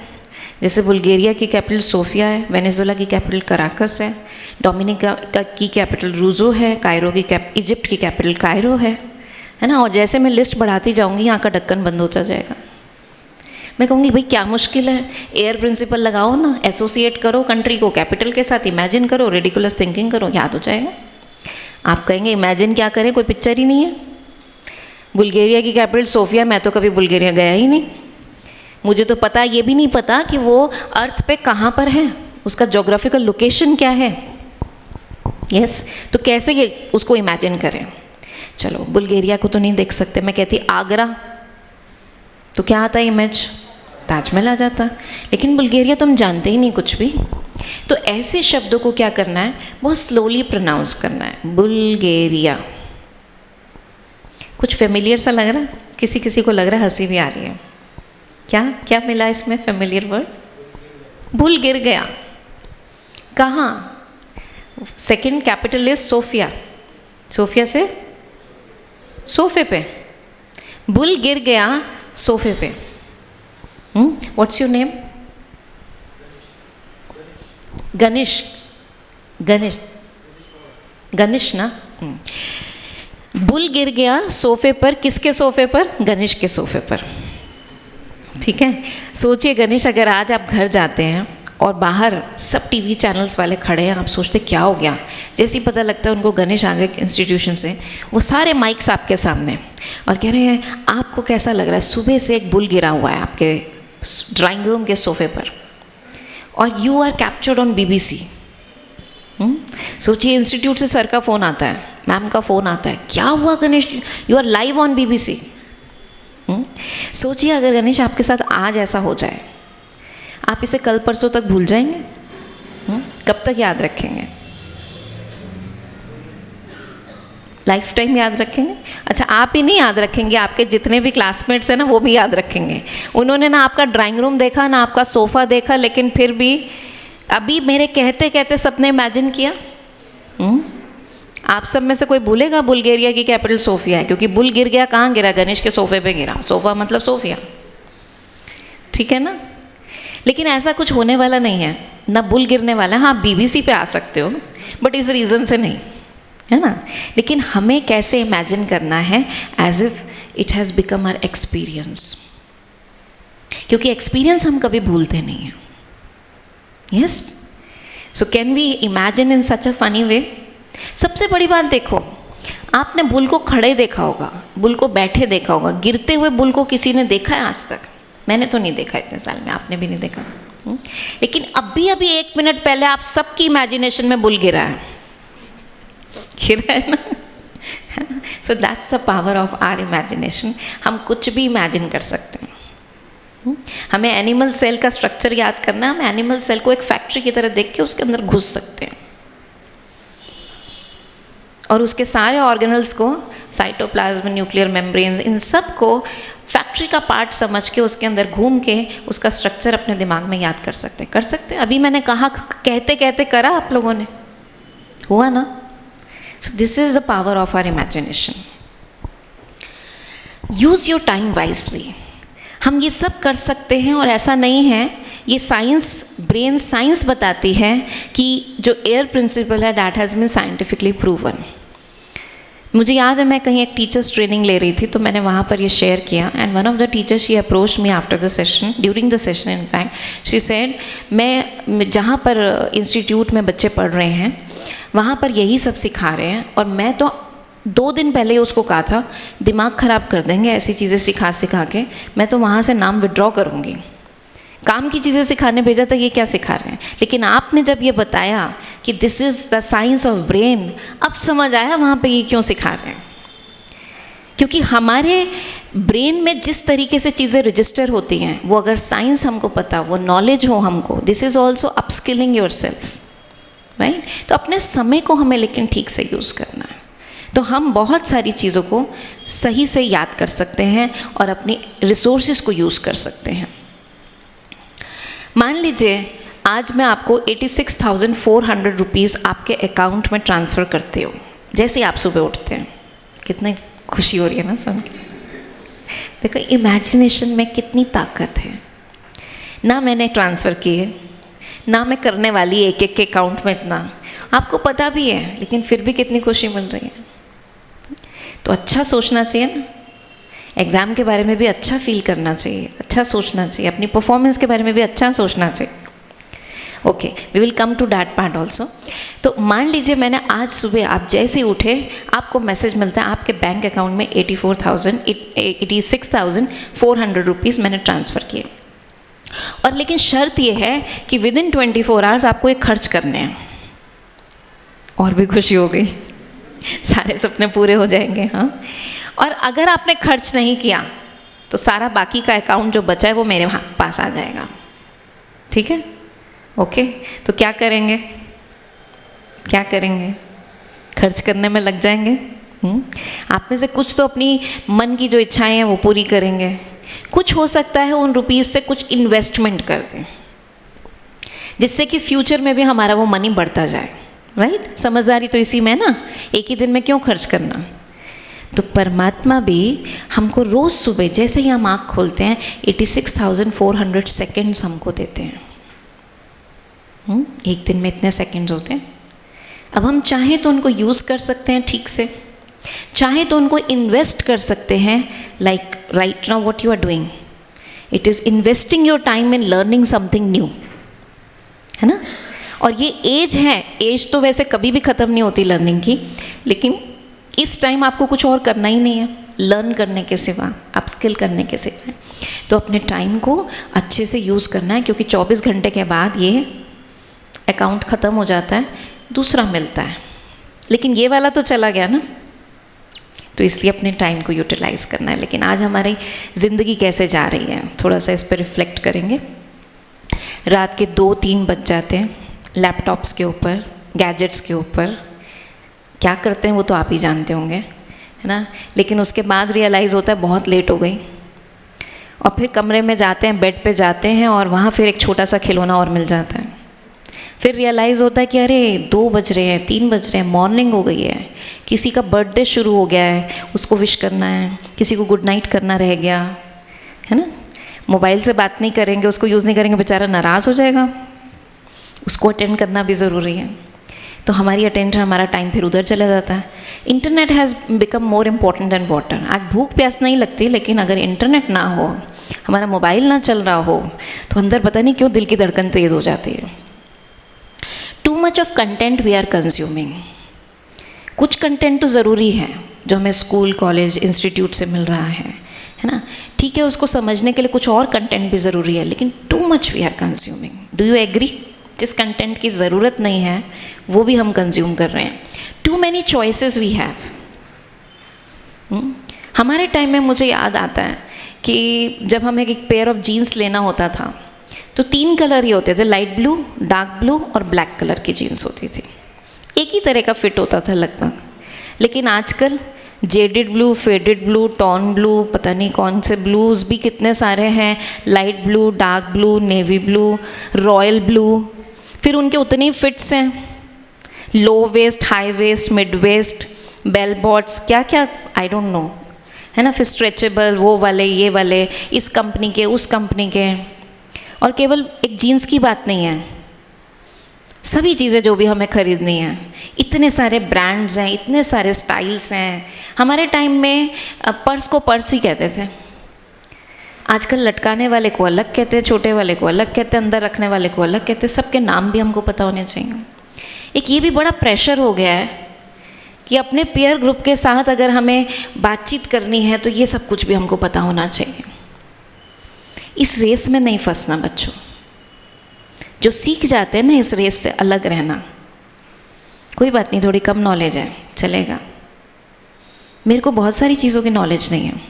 जैसे बुल्गारिया की कैपिटल सोफिया है, वेनेजुएला की कैपिटल कराकस है, डोमिनिका की कैपिटल रूजो है, कायरो की इजिप्ट की कैपिटल कायरो है ना। और जैसे मैं लिस्ट बढ़ाती जाऊंगी, यहाँ का ढक्कन बंद होता जाएगा। मैं कहूँगी भाई क्या मुश्किल है, एयर प्रिंसिपल लगाओ ना, एसोसिएट करो कंट्री को कैपिटल के साथ, इमेजिन करो, रेडिकुलस थिंकिंग करो, याद हो जाएगा। आप कहेंगे इमेजिन क्या करें, कोई पिक्चर ही नहीं है। बुल्गारिया की कैपिटल सोफिया, मैं तो कभी बुल्गारिया गया ही नहीं, मुझे तो पता, ये भी नहीं पता कि वो अर्थ पे कहाँ पर है, उसका जोग्राफिकल लोकेशन क्या है। यस, तो कैसे ये उसको इमेजिन करें। चलो बुल्गारिया को तो नहीं देख सकते, मैं कहती आगरा, तो क्या आता है इमेज, ताजमहल आ जाता। लेकिन बुल्गारिया तो हम जानते ही नहीं कुछ भी। तो ऐसे शब्दों को क्या करना है, बहुत स्लोली प्रोनाउंस करना है। बुल्गारिया, कुछ फेमिलियर सा लग रहा है, किसी किसी को लग रहा है, हंसी भी आ रही है। क्या क्या मिला इसमें फेमिलियर वर्ड, भूल गिर गया। कहाँ, second capital is Sofia, Sofia से सोफे पे, बुल गिर गया सोफे पे। What's your name, Ganesh Ganesh Ganesh ना। बुल गिर गया सोफे पर, किसके सोफे पर? गणेश के सोफे पर। ठीक है, सोचिए गणेश, अगर आज आप घर जाते हैं और बाहर सब टीवी चैनल्स वाले खड़े हैं, आप सोचते क्या हो गया? जैसे ही पता लगता है उनको गणेश आ गए इंस्टीट्यूशन से, वो सारे माइक्स आपके सामने और कह रहे हैं आपको कैसा लग रहा है? सुबह से एक बुल गिरा हुआ है आपके ड्राइंग रूम के सोफे पर और you are captured on BBC। सोचिए इंस्टीट्यूट से सर का फ़ोन आता है, मैम का फ़ोन आता है, क्या हुआ Ganesh, you are live on BBC। सोचिए अगर गणेश आपके साथ आज ऐसा हो जाए, आप इसे कल परसों तक भूल जाएंगे? कब तक याद रखेंगे? लाइफ टाइम याद रखेंगे? अच्छा, आप ही नहीं याद रखेंगे, आपके जितने भी क्लासमेट्स हैं ना वो भी याद रखेंगे। उन्होंने ना आपका ड्राइंग रूम देखा ना आपका सोफ़ा देखा, लेकिन फिर भी अभी मेरे कहते कहते सबने इमेजिन किया। आप सब में से कोई भूलेगा बुल्गारिया की कैपिटल सोफिया है, क्योंकि बुल गिर गया, कहाँ गिरा? गणेश के सोफे पे गिरा। सोफ़ा मतलब सोफिया, ठीक है ना? लेकिन ऐसा कुछ होने वाला नहीं है, ना बुल गिरने वाला है। हाँ, BBC पे आ सकते हो, बट इस रीज़न से नहीं, है ना? लेकिन हमें कैसे इमेजिन करना है? As if it has become our experience, क्योंकि एक्सपीरियंस हम कभी भूलते नहीं हैं। Yes, so can we imagine in such a funny way? सबसे बड़ी बात देखो, आपने बुल को खड़े देखा होगा, बुल को बैठे देखा होगा, गिरते हुए बुल को किसी ने देखा है आज तक? मैंने तो नहीं देखा इतने साल में, आपने भी नहीं देखा। लेकिन अभी 1 मिनट पहले आप सबकी इमेजिनेशन में बुल गिरा है, गिरा है ना? So that's the power of our imagination. हम कुछ भी इमेजिन कर सकते हैं। हमें एनिमल सेल का स्ट्रक्चर याद करना है, हम एनिमल सेल को एक फैक्ट्री की तरह देख के उसके अंदर घुस सकते हैं और उसके सारे ऑर्गेनल्स को, साइटोप्लाज्म, न्यूक्लियर मेम्ब्रेन्स, इन सब को फैक्ट्री का पार्ट समझ के उसके अंदर घूम के उसका स्ट्रक्चर अपने दिमाग में याद कर सकते हैं। कर सकते हैं? अभी मैंने कहा, कहते कहते करा आप लोगों ने, हुआ ना? So this is the power of our imagination. Use your time wisely. हम ये सब कर सकते हैं और ऐसा नहीं है, ये साइंस, ब्रेन साइंस बताती है कि जो एयर प्रिंसिपल है that has been scientifically proven. मुझे याद है मैं कहीं एक टीचर्स ट्रेनिंग ले रही थी, तो मैंने वहाँ पर ये शेयर किया and one of the teachers she approached me after the session, during the session in fact she said, मैं जहाँ पर इंस्टीट्यूट में बच्चे पढ़ रहे हैं वहाँ पर यही सब सिखा रहे हैं और मैं तो 2 दिन पहले ही उसको कहा था दिमाग ख़राब कर देंगे ऐसी चीज़ें सिखा सिखा के, मैं तो वहाँ से नाम विड्रॉ करूँगी। काम की चीज़ें सिखाने भेजा था, ये क्या सिखा रहे हैं? लेकिन आपने जब ये बताया कि this is the science of brain, अब समझ आया वहाँ पे ये क्यों सिखा रहे हैं। क्योंकि हमारे ब्रेन में जिस तरीके से चीज़ें रजिस्टर होती हैं, वो अगर साइंस हमको पता, वो नॉलेज हो हमको, this is also upskilling your self, right? तो अपने समय को हमें लेकिन ठीक से यूज़ करना है, तो हम बहुत सारी चीज़ों को सही से याद कर सकते हैं और अपनी रिसोर्सेज को यूज़ कर सकते हैं। मान लीजिए आज मैं आपको 86,400 रुपीज़ आपके अकाउंट में ट्रांसफ़र करती हूँ जैसे ही आप सुबह उठते हैं। कितनी खुशी हो रही है ना सुन के। देखो इमेजिनेशन में कितनी ताकत है। ना मैंने ट्रांसफ़र किए, ना मैं करने वाली एक एक के अकाउंट में इतना, आपको पता भी है, लेकिन फिर भी कितनी खुशी मिल रही है। तो अच्छा सोचना चाहिए ना, एग्ज़ाम के बारे में भी अच्छा फील करना चाहिए, अच्छा सोचना चाहिए, अपनी परफॉर्मेंस के बारे में भी अच्छा सोचना चाहिए। Okay, we will come to that part also. तो मान लीजिए मैंने आज सुबह, आप जैसे ही उठे आपको मैसेज मिलता है आपके बैंक अकाउंट में 86,400 रुपीज़ मैंने ट्रांसफ़र किए, और लेकिन शर्त ये है कि विद इन 24 आवर्स आपको ये खर्च करने हैं। और भी खुशी हो गई, सारे सपने पूरे हो जाएंगे। हाँ, और अगर आपने खर्च नहीं किया तो सारा बाकी का अकाउंट जो बचा है वो मेरे पास आ जाएगा। ठीक है, ओके। तो क्या करेंगे, क्या करेंगे? खर्च करने में लग जाएंगे। आप में से कुछ तो अपनी मन की जो इच्छाएं हैं वो पूरी करेंगे, कुछ हो सकता है उन रुपीज़ से कुछ इन्वेस्टमेंट कर दें जिससे कि फ्यूचर में भी हमारा वो मनी बढ़ता जाए, राइट? समझदारी तो इसी में ना, एक ही दिन में क्यों खर्च करना। तो परमात्मा भी हमको रोज़ सुबह जैसे ही हम आँख खोलते हैं 86,400 सेकेंड्स हमको देते हैं। एक दिन में इतने सेकंड्स होते हैं। अब हम चाहें तो उनको यूज़ कर सकते हैं ठीक से, चाहे तो उनको इन्वेस्ट कर सकते हैं, like right now what you are doing, it is investing your time in learning something new, है ना। और ये एज है, एज तो वैसे कभी भी ख़त्म नहीं होती लर्निंग की, लेकिन इस टाइम आपको कुछ और करना ही नहीं है लर्न करने के सिवा, अपस्किल करने के सिवा। तो अपने टाइम को अच्छे से यूज़ करना है, क्योंकि 24 घंटे के बाद ये अकाउंट ख़त्म हो जाता है, दूसरा मिलता है, लेकिन ये वाला तो चला गया ना। तो इसलिए अपने टाइम को यूटिलाइज़ करना है। लेकिन आज हमारी ज़िंदगी कैसे जा रही है, थोड़ा सा इस पर रिफ्लेक्ट करेंगे। रात के 2-3 बज जाते हैं लैपटॉप्स के ऊपर, गैजेट्स के ऊपर। क्या करते हैं वो तो आप ही जानते होंगे, है ना। लेकिन उसके बाद रियलाइज़ होता है बहुत लेट हो गई, और फिर कमरे में जाते हैं, बेड पे जाते हैं, और वहाँ फिर एक छोटा सा खिलौना और मिल जाता है। फिर रियलाइज़ होता है कि अरे 2 बज रहे हैं, 3 बज रहे हैं, मॉर्निंग हो गई है, किसी का बर्थडे शुरू हो गया है, उसको विश करना है, किसी को गुड नाइट करना रह गया, है ना। मोबाइल से बात नहीं करेंगे, उसको यूज़ नहीं करेंगे, बेचारा नाराज़ हो जाएगा, उसको अटेंड करना भी ज़रूरी है। तो हमारी अटेंशन, हमारा टाइम फिर उधर चला जाता है। Internet has become more important than water. आज भूख प्यास नहीं लगती, लेकिन अगर इंटरनेट ना हो, हमारा मोबाइल ना चल रहा हो, तो अंदर पता नहीं क्यों दिल की धड़कन तेज़ हो जाती है। Too much of content we are consuming. कुछ कंटेंट तो ज़रूरी है जो हमें स्कूल, कॉलेज, इंस्टीट्यूट से मिल रहा है ना। ठीक है, उसको समझने के लिए कुछ और कंटेंट भी ज़रूरी है, लेकिन too much we are consuming. Do you agree? जिस कंटेंट की ज़रूरत नहीं है वो भी हम कंज्यूम कर रहे हैं। Too many choices we have. हमारे टाइम में मुझे याद आता है कि जब हमें एक पेयर ऑफ जीन्स लेना होता था तो 3 कलर ही होते थे, लाइट ब्लू, डार्क ब्लू और ब्लैक कलर की जीन्स होती थी। एक ही तरह का फिट होता था लगभग। लेकिन आजकल jaded blue, faded blue, torn blue, पता नहीं कौन से ब्लूज़ भी कितने सारे हैं, light blue, dark blue, navy blue, royal blue. फिर उनके उतने ही फिट्स हैं, low waist, high waist, mid waist, bell bottoms, क्या क्या आई डोंट नो, है ना। फिर स्ट्रेचेबल, वो वाले, ये वाले, इस कंपनी के, उस कंपनी के। और केवल एक जीन्स की बात नहीं है, सभी चीज़ें जो भी हमें ख़रीदनी है, इतने सारे ब्रांड्स हैं, इतने सारे स्टाइल्स हैं। हमारे टाइम में पर्स को पर्स ही कहते थे, आजकल लटकाने वाले को अलग कहते हैं, छोटे वाले को अलग कहते हैं, अंदर रखने वाले को अलग कहते हैं। सबके नाम भी हमको पता होने चाहिए। एक ये भी बड़ा प्रेशर हो गया है कि अपने पीयर ग्रुप के साथ अगर हमें बातचीत करनी है तो ये सब कुछ भी हमको पता होना चाहिए। इस रेस में नहीं फंसना बच्चों। जो सीख जाते हैं ना इस रेस से अलग रहना, कोई बात नहीं, थोड़ी कम नॉलेज है, चलेगा। मेरे को बहुत सारी चीज़ों की नॉलेज नहीं है,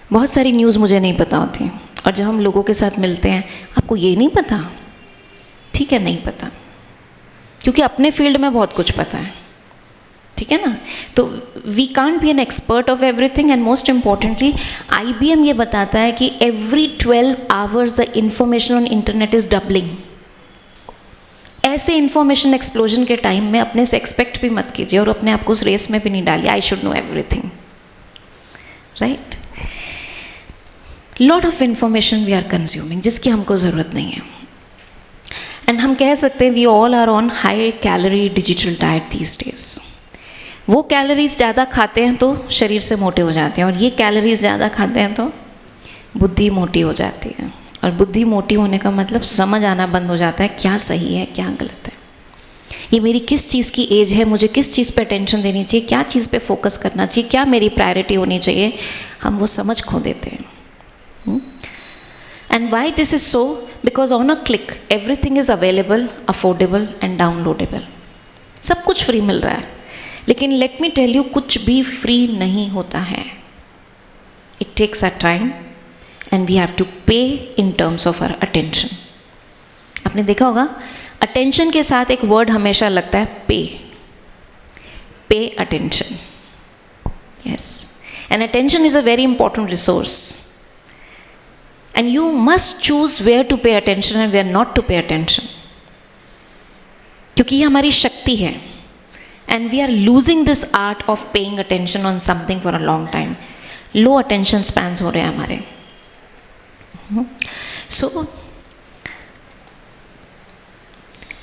बहुत सारी न्यूज़ मुझे नहीं पता होती, और जब हम लोगों के साथ मिलते हैं, आपको ये नहीं पता, ठीक है, नहीं पता, क्योंकि अपने फील्ड में बहुत कुछ पता है, ठीक है ना। तो we can't be an expert of everything. And most importantly IBM ये बताता है कि every 12 hours the information on internet is doubling. ऐसे इंफॉर्मेशन एक्सप्लोजन के टाइम में अपने से एक्सपेक्ट भी मत कीजिए और अपने आप को उस रेस में भी नहीं डालिए, I should know everything, right. Lot of information we are consuming जिसकी हमको ज़रूरत नहीं है। एंड हम कह सकते हैं we all are on high calorie digital diet these days. वो कैलोरीज ज़्यादा खाते हैं तो शरीर से मोटे हो जाते हैं, और ये कैलोरीज ज़्यादा खाते हैं तो बुद्धि मोटी हो जाती है। और बुद्धि मोटी होने का मतलब समझ आना बंद हो जाता है क्या सही है क्या गलत है, ये मेरी किस चीज़ की एज है, मुझे किस चीज़ पे अटेंशन देनी चाहिए, क्या चीज़ पे फोकस करना चाहिए, क्या मेरी प्रायोरिटी होनी चाहिए, हम वो समझ खो देते हैं। And why this is so? Because on a click everything is available, affordable and downloadable. सब कुछ फ्री मिल रहा है, लेकिन लेट मी टेल यू, कुछ भी फ्री नहीं होता है। It takes a time and we have to pay in terms of our attention. आपने देखा होगा अटेंशन के साथ एक वर्ड हमेशा लगता है पे, pay attention, yes. And attention is a very important resource, and you must choose where to pay attention and where not to pay attention, क्योंकि ये हमारी शक्ति है। and we are losing this art of paying attention on something for a long time. low attention spans हो रहे हैं हमारे। so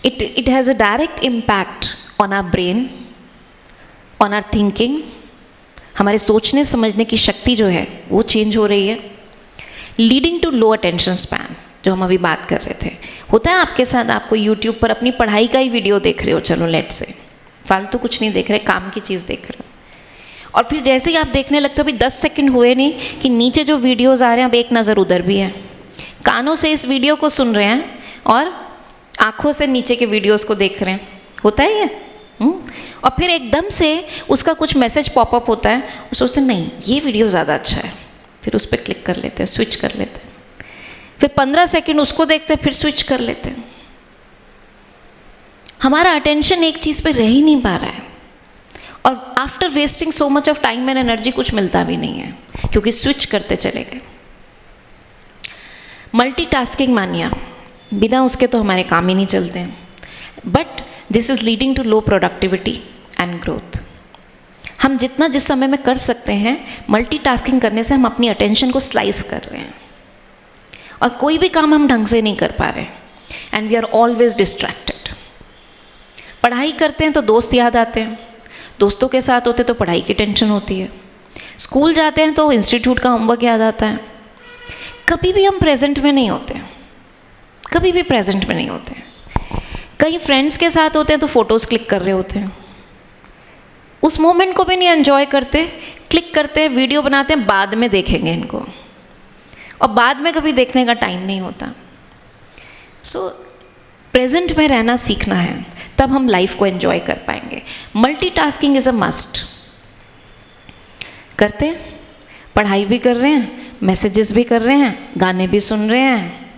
It has a direct impact on our brain, on our thinking. हमारे सोचने समझने की शक्ति जो है वो चेंज हो रही है, leading to low attention span, जो हम अभी बात कर रहे थे. होता है आपके साथ, आपको यूट्यूब पर अपनी पढ़ाई का ही वीडियो देख रहे हो, चलो लेट से, फालतू कुछ नहीं देख रहे, काम की चीज़ देख रहे हो, और फिर जैसे ही आप देखने लगते हो, अभी 10 सेकंड हुए नहीं कि नीचे जो वीडियोज़ आ रहे हैं, अब एक नज़र उधर भी है, कानों से इस वीडियो को सुन रहे हैं और आँखों से नीचे के वीडियोज़ को देख रहे हैं. होता है ये. और फिर एकदम से उसका कुछ मैसेज पॉपअप होता है और सोचते हैं नहीं ये वीडियो ज़्यादा अच्छा है, फिर उस पर क्लिक कर लेते हैं, स्विच कर लेते हैं, फिर 15 सेकंड उसको देखते हैं, फिर स्विच कर लेते हैं. हमारा अटेंशन एक चीज़ पे रह ही नहीं पा रहा है, और after wasting so much of time and energy कुछ मिलता भी नहीं है, क्योंकि स्विच करते चले गए. मल्टीटास्किंग मानिया, बिना उसके तो हमारे काम ही नहीं चलते हैं. But this is leading to low productivity and growth. हम जितना जिस समय में कर सकते हैं, मल्टीटास्किंग करने से हम अपनी अटेंशन को स्लाइस कर रहे हैं, और कोई भी काम हम ढंग से नहीं कर पा रहे, and we are always distracted. पढ़ाई करते हैं तो दोस्त याद आते हैं, दोस्तों के साथ होते तो पढ़ाई की टेंशन होती है, स्कूल जाते हैं तो इंस्टीट्यूट का होमवर्क याद आता है. कभी भी हम प्रेजेंट में नहीं होते, कभी भी प्रेजेंट में नहीं होते. कहीं फ्रेंड्स के साथ होते हैं तो फ़ोटोज़ क्लिक कर रहे होते हैं, उस मोमेंट को भी नहीं एंजॉय करते, क्लिक करते हैं, वीडियो बनाते हैं, बाद में देखेंगे इनको, और बाद में कभी देखने का टाइम नहीं होता. सो प्रेजेंट में रहना सीखना है, तब हम लाइफ को एंजॉय कर पाएंगे. Multitasking is a must. करते हैं, पढ़ाई भी कर रहे हैं, मैसेजेस भी कर रहे हैं, गाने भी सुन रहे हैं,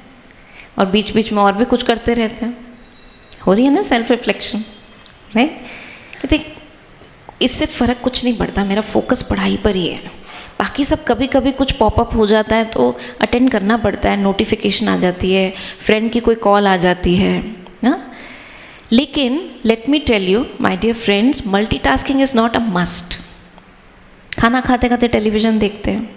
और बीच बीच में और भी कुछ करते रहते हैं. हो रही है ना सेल्फ रिफ्लेक्शन, राइट. देख, इससे फ़र्क कुछ नहीं पड़ता, मेरा फोकस पढ़ाई पर ही है. बाकी सब कभी कभी कुछ पॉपअप हो जाता है तो अटेंड करना पड़ता है, नोटिफिकेशन आ जाती है, फ्रेंड की कोई कॉल आ जाती है ना. लेकिन let me tell you my dear friends, multitasking is not a must. खाना खाते खाते टेलीविज़न देखते हैं,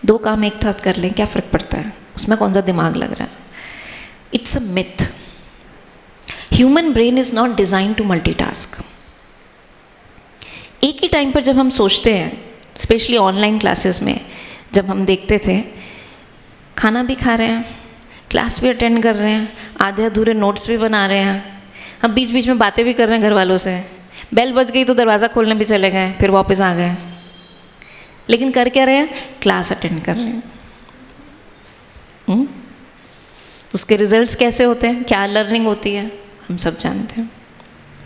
2 काम एक साथ कर लें, क्या फ़र्क पड़ता है, उसमें कौन सा दिमाग लग रहा है. It's a myth. Human brain is not design to multitask. एक ही टाइम पर जब हम सोचते हैं, स्पेशली ऑनलाइन क्लासेस में जब हम देखते थे, खाना भी खा रहे हैं, क्लास भी अटेंड कर रहे हैं, आधे अधूरे नोट्स भी बना रहे हैं, हम बीच बीच में बातें भी कर रहे हैं घर वालों से, बेल बज गई तो दरवाज़ा खोलने भी चले गए, फिर वापस आ गए, लेकिन कर क्या रहे हैं, क्लास अटेंड कर रहे हैं. उसके रिजल्ट्स कैसे होते हैं, क्या लर्निंग होती है, हम सब जानते हैं,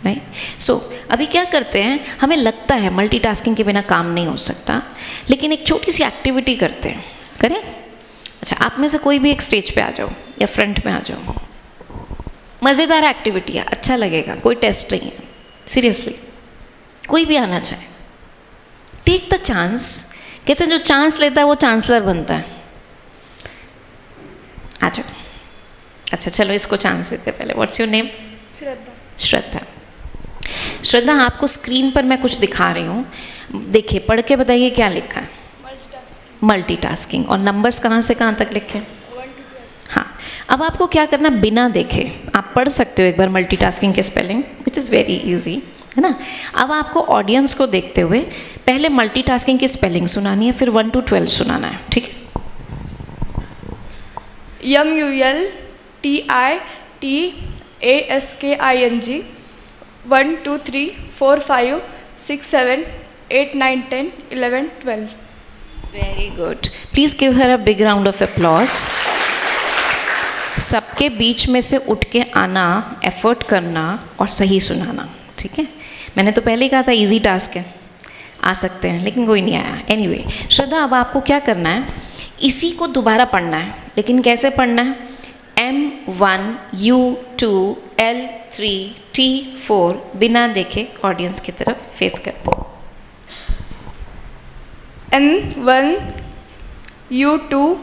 राइट. सो अभी क्या करते हैं, हमें लगता है मल्टीटास्किंग के बिना काम नहीं हो सकता, लेकिन एक छोटी सी एक्टिविटी करते हैं. करें? अच्छा, आप में से कोई भी एक स्टेज पे आ जाओ या फ्रंट में आ जाओ. मज़ेदार एक्टिविटी है, अच्छा लगेगा, कोई टेस्ट नहीं है, सीरियसली कोई भी आना चाहे. Take the chance. कहते हैं जो चांस लेता है वो चांसलर बनता है. आ जाओ. अच्छा चलो इसको चांस देते पहले. What's your name? Shraddha. Shraddha. Shraddha, आपको स्क्रीन पर मैं कुछ दिखा रही हूँ, देखिए पढ़ के बताइए क्या लिखा है. मल्टीटास्किंग. और नंबर्स कहाँ से कहाँ तक लिखे? 1 to 12. हाँ. अब आपको क्या करना, बिना देखे आप पढ़ सकते हो एक बार मल्टीटास्किंग के spelling, which is very easy, है ना. अब आपको ऑडियंस को देखते हुए पहले मल्टीटास्किंग की स्पेलिंग सुनानी है, फिर 1 to 12 सुनाना है, ठीक है. MULTITASKING 1 2 3 4 5 6 7 8 9 10 11 12. Very good. Please give her a big round of applause. सबके बीच में से उठ के आना, एफर्ट करना और सही सुनाना, ठीक है. मैंने तो पहले ही कहा था इजी टास्क है, आ सकते हैं, लेकिन कोई नहीं आया. एनीवे, श्रद्धा, अब आपको क्या करना है, इसी को दोबारा पढ़ना है, लेकिन कैसे पढ़ना है. M1U2 L3 T4 बिना देखे ऑडियंस की तरफ फेस करते. M1U2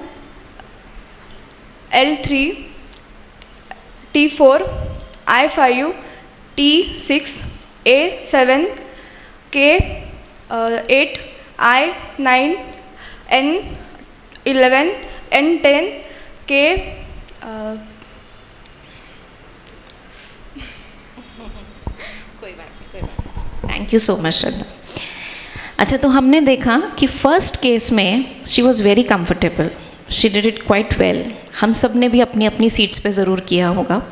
L3 T4 I5 T6 A7 K8 I9 N11 N10 K thank you so much Shraddha. अच्छा, तो हमने देखा कि फर्स्ट केस में she was very comfortable, she did it quite well. हम सब ने भी अपनी अपनी सीट्स पे ज़रूर किया होगा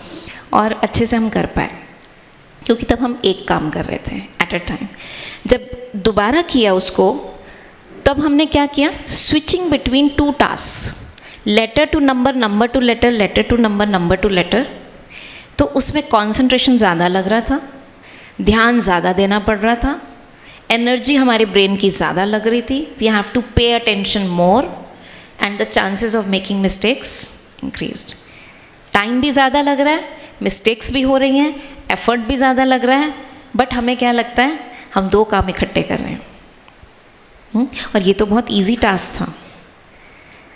और अच्छे से हम कर पाए, क्योंकि तब हम एक काम कर रहे थे एट अ टाइम। जब दोबारा किया उसको, तब हमने क्या किया, switching between two task, letter to number, number to letter, letter to number, number to letter. तो उसमें कॉन्सेंट्रेशन ज़्यादा लग रहा था, ध्यान ज़्यादा देना पड़ रहा था, एनर्जी हमारे ब्रेन की ज़्यादा लग रही थी। We have to pay attention more and the chances of making mistakes increased. Time भी ज़्यादा लग रहा है, मिस्टेक्स भी हो रही हैं, एफर्ट भी ज़्यादा लग रहा है, बट हमें क्या लगता है, हम 2 काम इकट्ठे कर रहे हैं। और ये तो बहुत इजी टास्क था।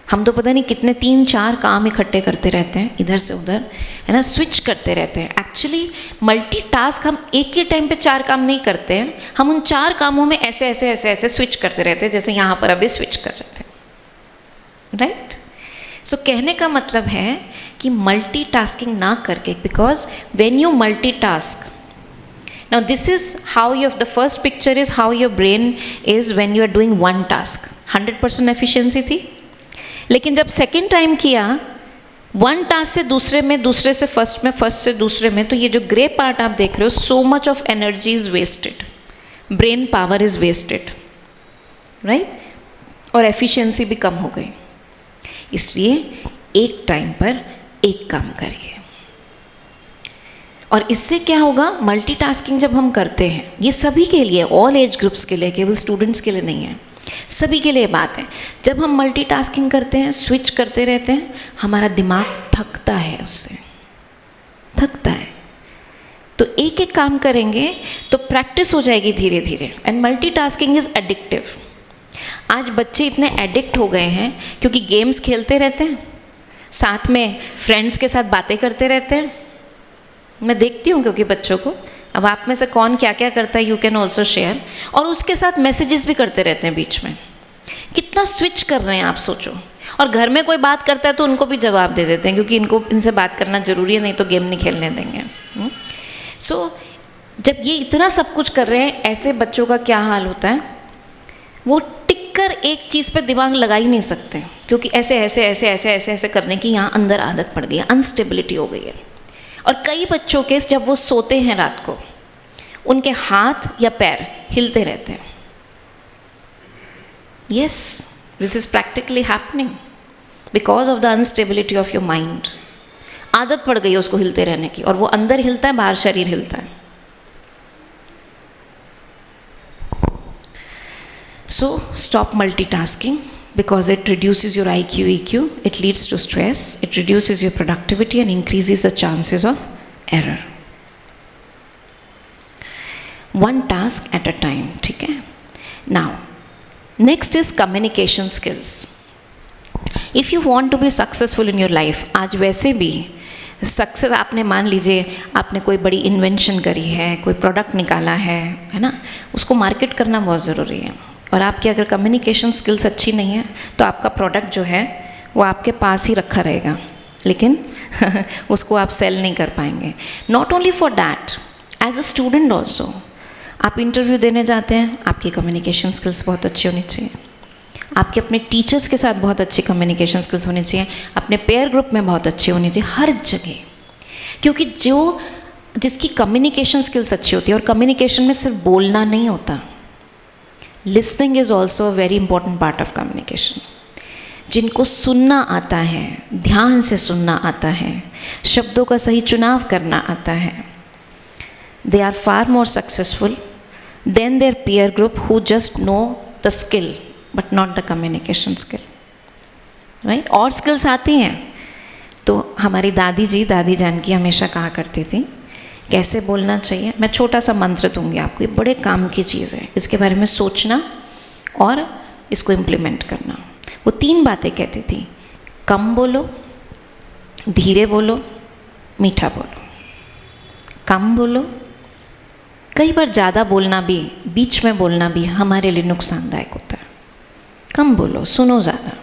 हम तो पता नहीं कितने 3-4 काम इकट्ठे करते रहते हैं, इधर से उधर, है ना, स्विच करते रहते हैं। एक्चुअली मल्टीटास्क हम एक ही टाइम पे 4 काम नहीं करते हैं, हम उन 4 कामों में ऐसे ऐसे ऐसे ऐसे स्विच करते रहते हैं, जैसे यहाँ पर अभी स्विच कर रहे थे, राइट। सो कहने का मतलब है कि मल्टीटास्किंग ना करके, because when you multitask, now this is how the first picture is how your brain is when you are doing one task, 100% efficiency थी। लेकिन जब सेकेंड टाइम किया, वन टास्क से दूसरे में, दूसरे से फर्स्ट में, फर्स्ट से दूसरे में, तो ये जो ग्रे पार्ट आप देख रहे हो, so much of energy is wasted, brain power is wasted, right, और एफिशिएंसी भी कम हो गई। इसलिए एक टाइम पर एक काम करिए। और इससे क्या होगा, मल्टीटास्किंग जब हम करते हैं, ये सभी के लिए, ऑल एज ग्रुप्स के लिए, केवल स्टूडेंट्स के लिए नहीं है, सभी के लिए बात है। जब हम मल्टीटास्किंग करते हैं, स्विच करते रहते हैं, हमारा दिमाग थकता है, उससे थकता है। तो एक एक काम करेंगे तो प्रैक्टिस हो जाएगी धीरे धीरे। And multitasking is addictive. आज बच्चे इतने एडिक्ट हो गए हैं क्योंकि गेम्स खेलते रहते हैं, साथ में फ्रेंड्स के साथ बातें करते रहते हैं। मैं देखती हूँ क्योंकि बच्चों को, अब आप में से कौन क्या क्या करता है, यू कैन ऑल्सो शेयर। और उसके साथ मैसेजेस भी करते रहते हैं बीच में। कितना स्विच कर रहे हैं आप सोचो। और घर में कोई बात करता है तो उनको भी जवाब दे देते हैं, क्योंकि इनसे बात करना ज़रूरी है, नहीं तो गेम नहीं खेलने देंगे। सो जब ये इतना सब कुछ कर रहे हैं, ऐसे बच्चों का क्या हाल होता है, वो टिक कर एक चीज़ पे दिमाग लगा ही नहीं सकते, क्योंकि ऐसे ऐसे ऐसे ऐसे ऐसे ऐसे करने की यहाँ अंदर आदत पड़ गई है, अनस्टेबिलिटी हो गई है। और कई बच्चों के जब वो सोते हैं रात को, उनके हाथ या पैर हिलते रहते हैं। Yes, this is practically happening because of the unstability of your mind. आदत पड़ गई है उसको हिलते रहने की, और वो अंदर हिलता है, बाहर शरीर हिलता है। So stop multitasking because it reduces your IQ, EQ, it leads to stress, it reduces your productivity and increases the chances of error. One task at a time, ठीक है? Now, next is communication skills. If you want to be successful in your life, आज वैसे भी success, आपने मान लीजिए आपने कोई बड़ी इन्वेंशन करी है, कोई प्रोडक्ट निकाला है ना, उसको मार्केट करना बहुत ज़रूरी है। और आपकी अगर कम्युनिकेशन स्किल्स अच्छी नहीं है तो आपका प्रोडक्ट जो है वो आपके पास ही रखा रहेगा, लेकिन उसको आप सेल नहीं कर पाएंगे। Not only for that, as a student also, आप इंटरव्यू देने जाते हैं, आपकी कम्युनिकेशन स्किल्स बहुत अच्छी होनी चाहिए, आपके अपने टीचर्स के साथ बहुत अच्छी कम्युनिकेशन स्किल्स होनी चाहिए, अपने पेयर ग्रुप में बहुत अच्छी होनी चाहिए, हर जगह। क्योंकि जिसकी कम्युनिकेशन स्किल्स अच्छी होती है, और कम्युनिकेशन में सिर्फ बोलना नहीं होता, listening is also a very important part of communication. जिनको सुनना आता है, ध्यान से सुनना आता है, शब्दों का सही चुनाव करना आता है, they are far more successful than their peer group who just know the skill but not the communication skill, right. और स्किल्स आती हैं तो हमारी दादी जानकी हमेशा कहा करती थी कैसे बोलना चाहिए। मैं छोटा सा मंत्र दूंगी आपको, ये बड़े काम की चीज़ है, इसके बारे में सोचना और इसको इम्प्लीमेंट करना। वो 3 बातें कहती थी, कम बोलो, धीरे बोलो, मीठा बोलो। कम बोलो, कई बार ज़्यादा बोलना भी, बीच में बोलना भी हमारे लिए नुकसानदायक होता है। कम बोलो, सुनो ज़्यादा।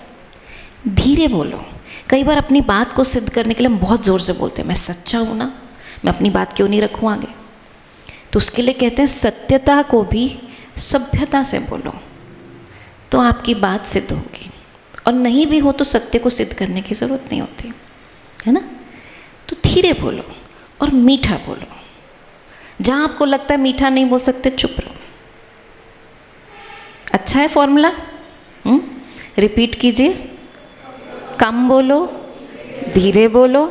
धीरे बोलो, कई बार अपनी बात को सिद्ध करने के लिए हम बहुत ज़ोर से बोलते हैं, मैं सच्चा हूँ ना, मैं अपनी बात क्यों नहीं रखूँ आगे। तो उसके लिए कहते हैं सत्यता को भी सभ्यता से बोलो, तो आपकी बात सिद्ध होगी। और नहीं भी हो तो सत्य को सिद्ध करने की ज़रूरत नहीं होती, है ना। तो धीरे बोलो और मीठा बोलो। जहाँ आपको लगता है मीठा नहीं बोल सकते, चुप रहो। अच्छा है फॉर्मूला, रिपीट कीजिए। कम बोलो, धीरे बोलो,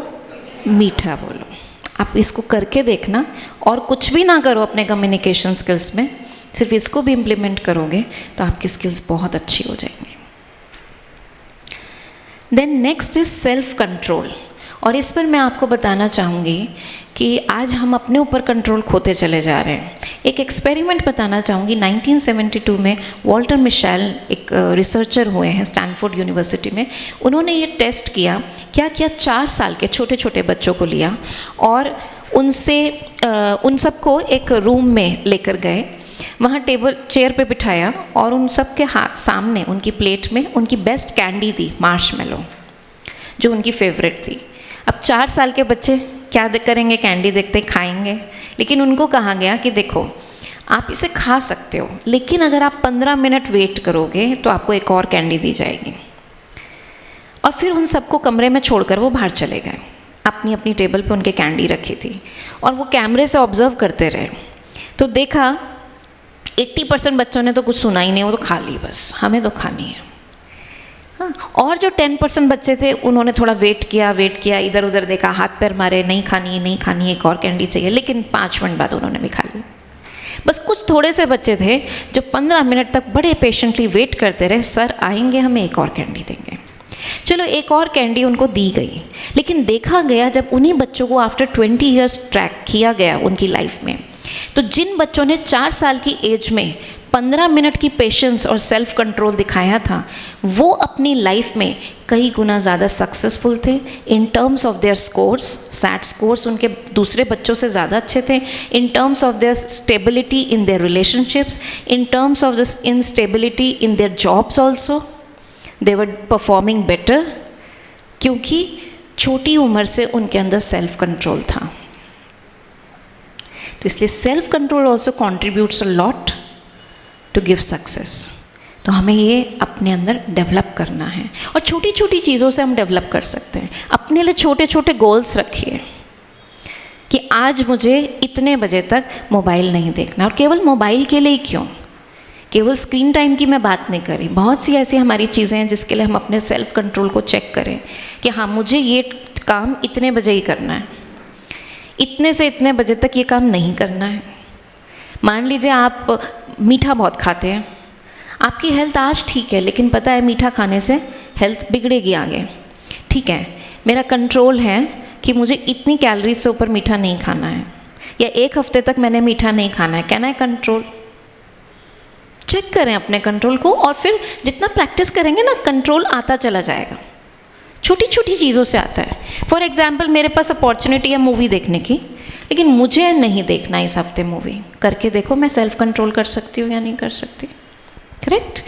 मीठा बोलो। आप इसको करके देखना, और कुछ भी ना करो अपने कम्युनिकेशन स्किल्स में, सिर्फ इसको भी इम्प्लीमेंट करोगे तो आपकी स्किल्स बहुत अच्छी हो जाएंगी। Then next is self control. और इस पर मैं आपको बताना चाहूँगी कि आज हम अपने ऊपर कंट्रोल खोते चले जा रहे हैं। एक एक्सपेरिमेंट बताना चाहूँगी। 1972 में वॉल्टर मिशेल एक रिसर्चर हुए हैं स्टैनफोर्ड यूनिवर्सिटी में। उन्होंने ये टेस्ट किया, क्या किया, 4 साल के छोटे छोटे बच्चों को लिया और उनसे उन सबको एक रूम में लेकर गए, वहाँ टेबल चेयर पे बिठाया और उन सब के हाथ सामने उनकी प्लेट में उनकी बेस्ट कैंडी दी, मार्शमेलो, जो उनकी फेवरेट थी। अब 4 साल के बच्चे क्या करेंगे, कैंडी देखते ही खाएंगे। लेकिन उनको कहा गया कि देखो आप इसे खा सकते हो, लेकिन अगर आप 15 मिनट वेट करोगे तो आपको एक और कैंडी दी जाएगी। और फिर उन सबको कमरे में छोड़कर वो बाहर चले गए। अपनी अपनी टेबल पे उनके कैंडी रखी थी और वो कैमरे से ऑब्जर्व करते रहे। तो देखा 80% बच्चों ने तो कुछ सुना ही नहीं, वो तो खा ली, बस हमें तो खानी है। हाँ, और जो 10% बच्चे थे उन्होंने थोड़ा वेट किया, इधर उधर देखा, हाथ पैर मारे, नहीं खानी, एक और कैंडी चाहिए, लेकिन 5 मिनट बाद उन्होंने भी खा ली। बस कुछ थोड़े से बच्चे थे जो 15 मिनट तक बड़े पेशेंटली वेट करते रहे, सर आएंगे हमें एक और कैंडी देंगे। चलो एक और कैंडी उनको दी गई, लेकिन देखा गया जब उन्हीं बच्चों को आफ्टर 20 ईयर्स ट्रैक किया गया उनकी लाइफ में, तो जिन बच्चों ने 4 साल की एज में 15 मिनट की पेशेंस और सेल्फ कंट्रोल दिखाया था, वो अपनी लाइफ में कई गुना ज़्यादा सक्सेसफुल थे। In terms of their scores, SAT scores उनके दूसरे बच्चों से ज़्यादा अच्छे थे। In terms of their stability in their relationships, in terms of this instability in their jobs also, they were performing better, क्योंकि छोटी उम्र से उनके अंदर सेल्फ कंट्रोल था। तो इसलिए self control also contributes a lot to give success. तो हमें ये अपने अंदर डेवलप करना है, और छोटी छोटी चीज़ों से हम डेवलप कर सकते हैं। अपने लिए छोटे छोटे गोल्स रखिए कि आज मुझे इतने बजे तक मोबाइल नहीं देखना। और केवल मोबाइल के लिए ही क्यों, केवल स्क्रीन टाइम की मैं बात नहीं करी, बहुत सी ऐसी हमारी चीज़ें हैं जिसके लिए हम अपने सेल्फ कंट्रोल को चेक करें कि हाँ मुझे ये काम इतने बजे ही करना है, इतने से इतने बजे तक ये काम नहीं करना है। मान लीजिए आप मीठा बहुत खाते हैं, आपकी हेल्थ आज ठीक है, लेकिन पता है मीठा खाने से हेल्थ बिगड़ेगी आगे। ठीक है, मेरा कंट्रोल है कि मुझे इतनी कैलोरीज से ऊपर मीठा नहीं खाना है, या 1 हफ्ते तक मैंने मीठा नहीं खाना है। Can I control? चेक करें अपने कंट्रोल को, और फिर जितना प्रैक्टिस करेंगे ना, कंट्रोल आता चला जाएगा। छोटी छोटी चीज़ों से आता है। फॉर एग्जाम्पल, मेरे पास अपॉर्चुनिटी है मूवी देखने की, लेकिन मुझे नहीं देखना इस हफ्ते मूवी, करके देखो मैं सेल्फ कंट्रोल कर सकती हूँ या नहीं कर सकती। करेक्ट?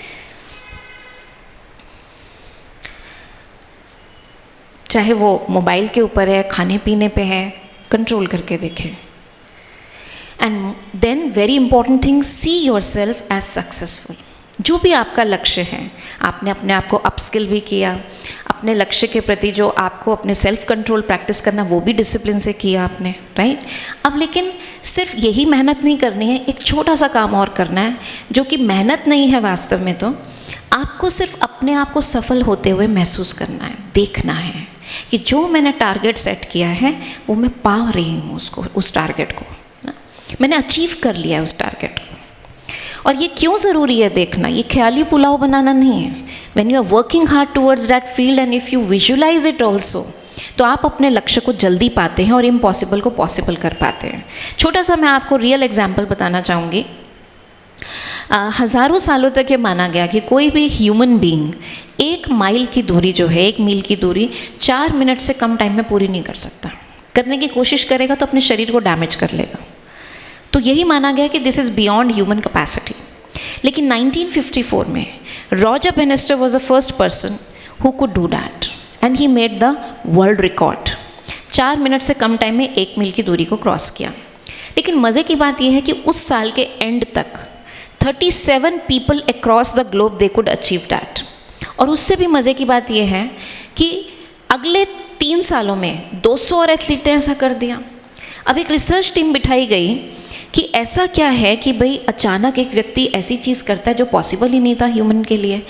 चाहे वो मोबाइल के ऊपर है, खाने पीने पे है, कंट्रोल करके देखें। And then very important thing, see yourself as successful. जो भी आपका लक्ष्य है, आपने अपने आप को अपस्किल भी किया, अपने लक्ष्य के प्रति जो आपको अपने सेल्फ कंट्रोल प्रैक्टिस करना, वो भी डिसिप्लिन से किया आपने, राइट? अब लेकिन सिर्फ यही मेहनत नहीं करनी है, एक छोटा सा काम और करना है जो कि मेहनत नहीं है वास्तव में। तो आपको सिर्फ अपने आप को सफल होते हुए महसूस करना है, देखना है कि जो मैंने टारगेट सेट किया है वो मैं पा रही हूँ उसको, उस टारगेट को ना, मैंने अचीव कर लिया है उस टारगेट को। और ये क्यों ज़रूरी है देखना, ये ख्याली पुलाव बनाना नहीं है। When you are working hard towards that field and if you visualize it also, तो आप अपने लक्ष्य को जल्दी पाते हैं और इम्पॉसिबल को पॉसिबल कर पाते हैं। छोटा सा मैं आपको रियल एग्जाम्पल बताना चाहूँगी। हज़ारों सालों तक ये माना गया कि कोई भी ह्यूमन बीइंग 1 माइल की दूरी जो है, 1 मील की दूरी 4 मिनट से कम टाइम में पूरी नहीं कर सकता। करने की कोशिश करेगा तो अपने शरीर को डैमेज कर लेगा। तो यही माना गया कि this is beyond human capacity. लेकिन 1954 में Roger Bannister was the first person who could do that and he made the world record. 4 minute से कम टाइम में 1 मील की दूरी को क्रॉस किया। लेकिन मज़े की बात यह है कि उस साल के एंड तक 37 people across the globe they could achieve that. और उससे भी मज़े की बात यह है कि अगले 3 सालों में 200 और एथलीट ने ऐसा कर दिया। अब एक रिसर्च टीम बिठाई गई कि ऐसा क्या है कि भाई अचानक एक व्यक्ति ऐसी चीज़ करता है जो पॉसिबल ही नहीं था ह्यूमन के लिए,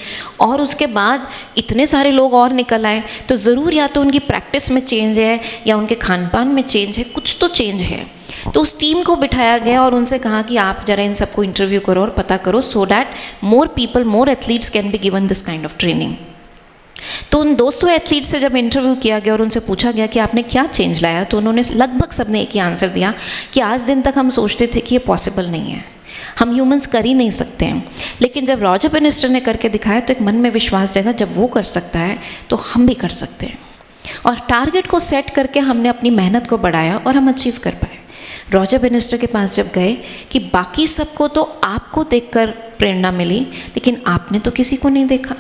और उसके बाद इतने सारे लोग और निकल आए, तो ज़रूर या तो उनकी प्रैक्टिस में चेंज है या उनके खान पान में चेंज है, कुछ तो चेंज है। तो उस टीम को बिठाया गया और उनसे कहा कि आप ज़रा इन सबको इंटरव्यू करो और पता करो, so that more people, more athletes can be given this kind of training. तो उन 200 एथलीट से जब इंटरव्यू किया गया और उनसे पूछा गया कि आपने क्या चेंज लाया, तो उन्होंने लगभग सबने एक ही आंसर दिया कि आज दिन तक हम सोचते थे कि ये पॉसिबल नहीं है, हम ह्यूमंस कर ही नहीं सकते हैं, लेकिन जब रॉजर बेनिस्टर ने करके दिखाया तो एक मन में विश्वास जगा, जब वो कर सकता है तो हम भी कर सकते हैं। और टारगेट को सेट करके हमने अपनी मेहनत को बढ़ाया और हम अचीव कर पाए। रॉजर बेनिस्टर के पास जब गए कि बाकी सबको तो आपको देखकर प्रेरणा मिली, लेकिन आपने तो किसी को नहीं देखा,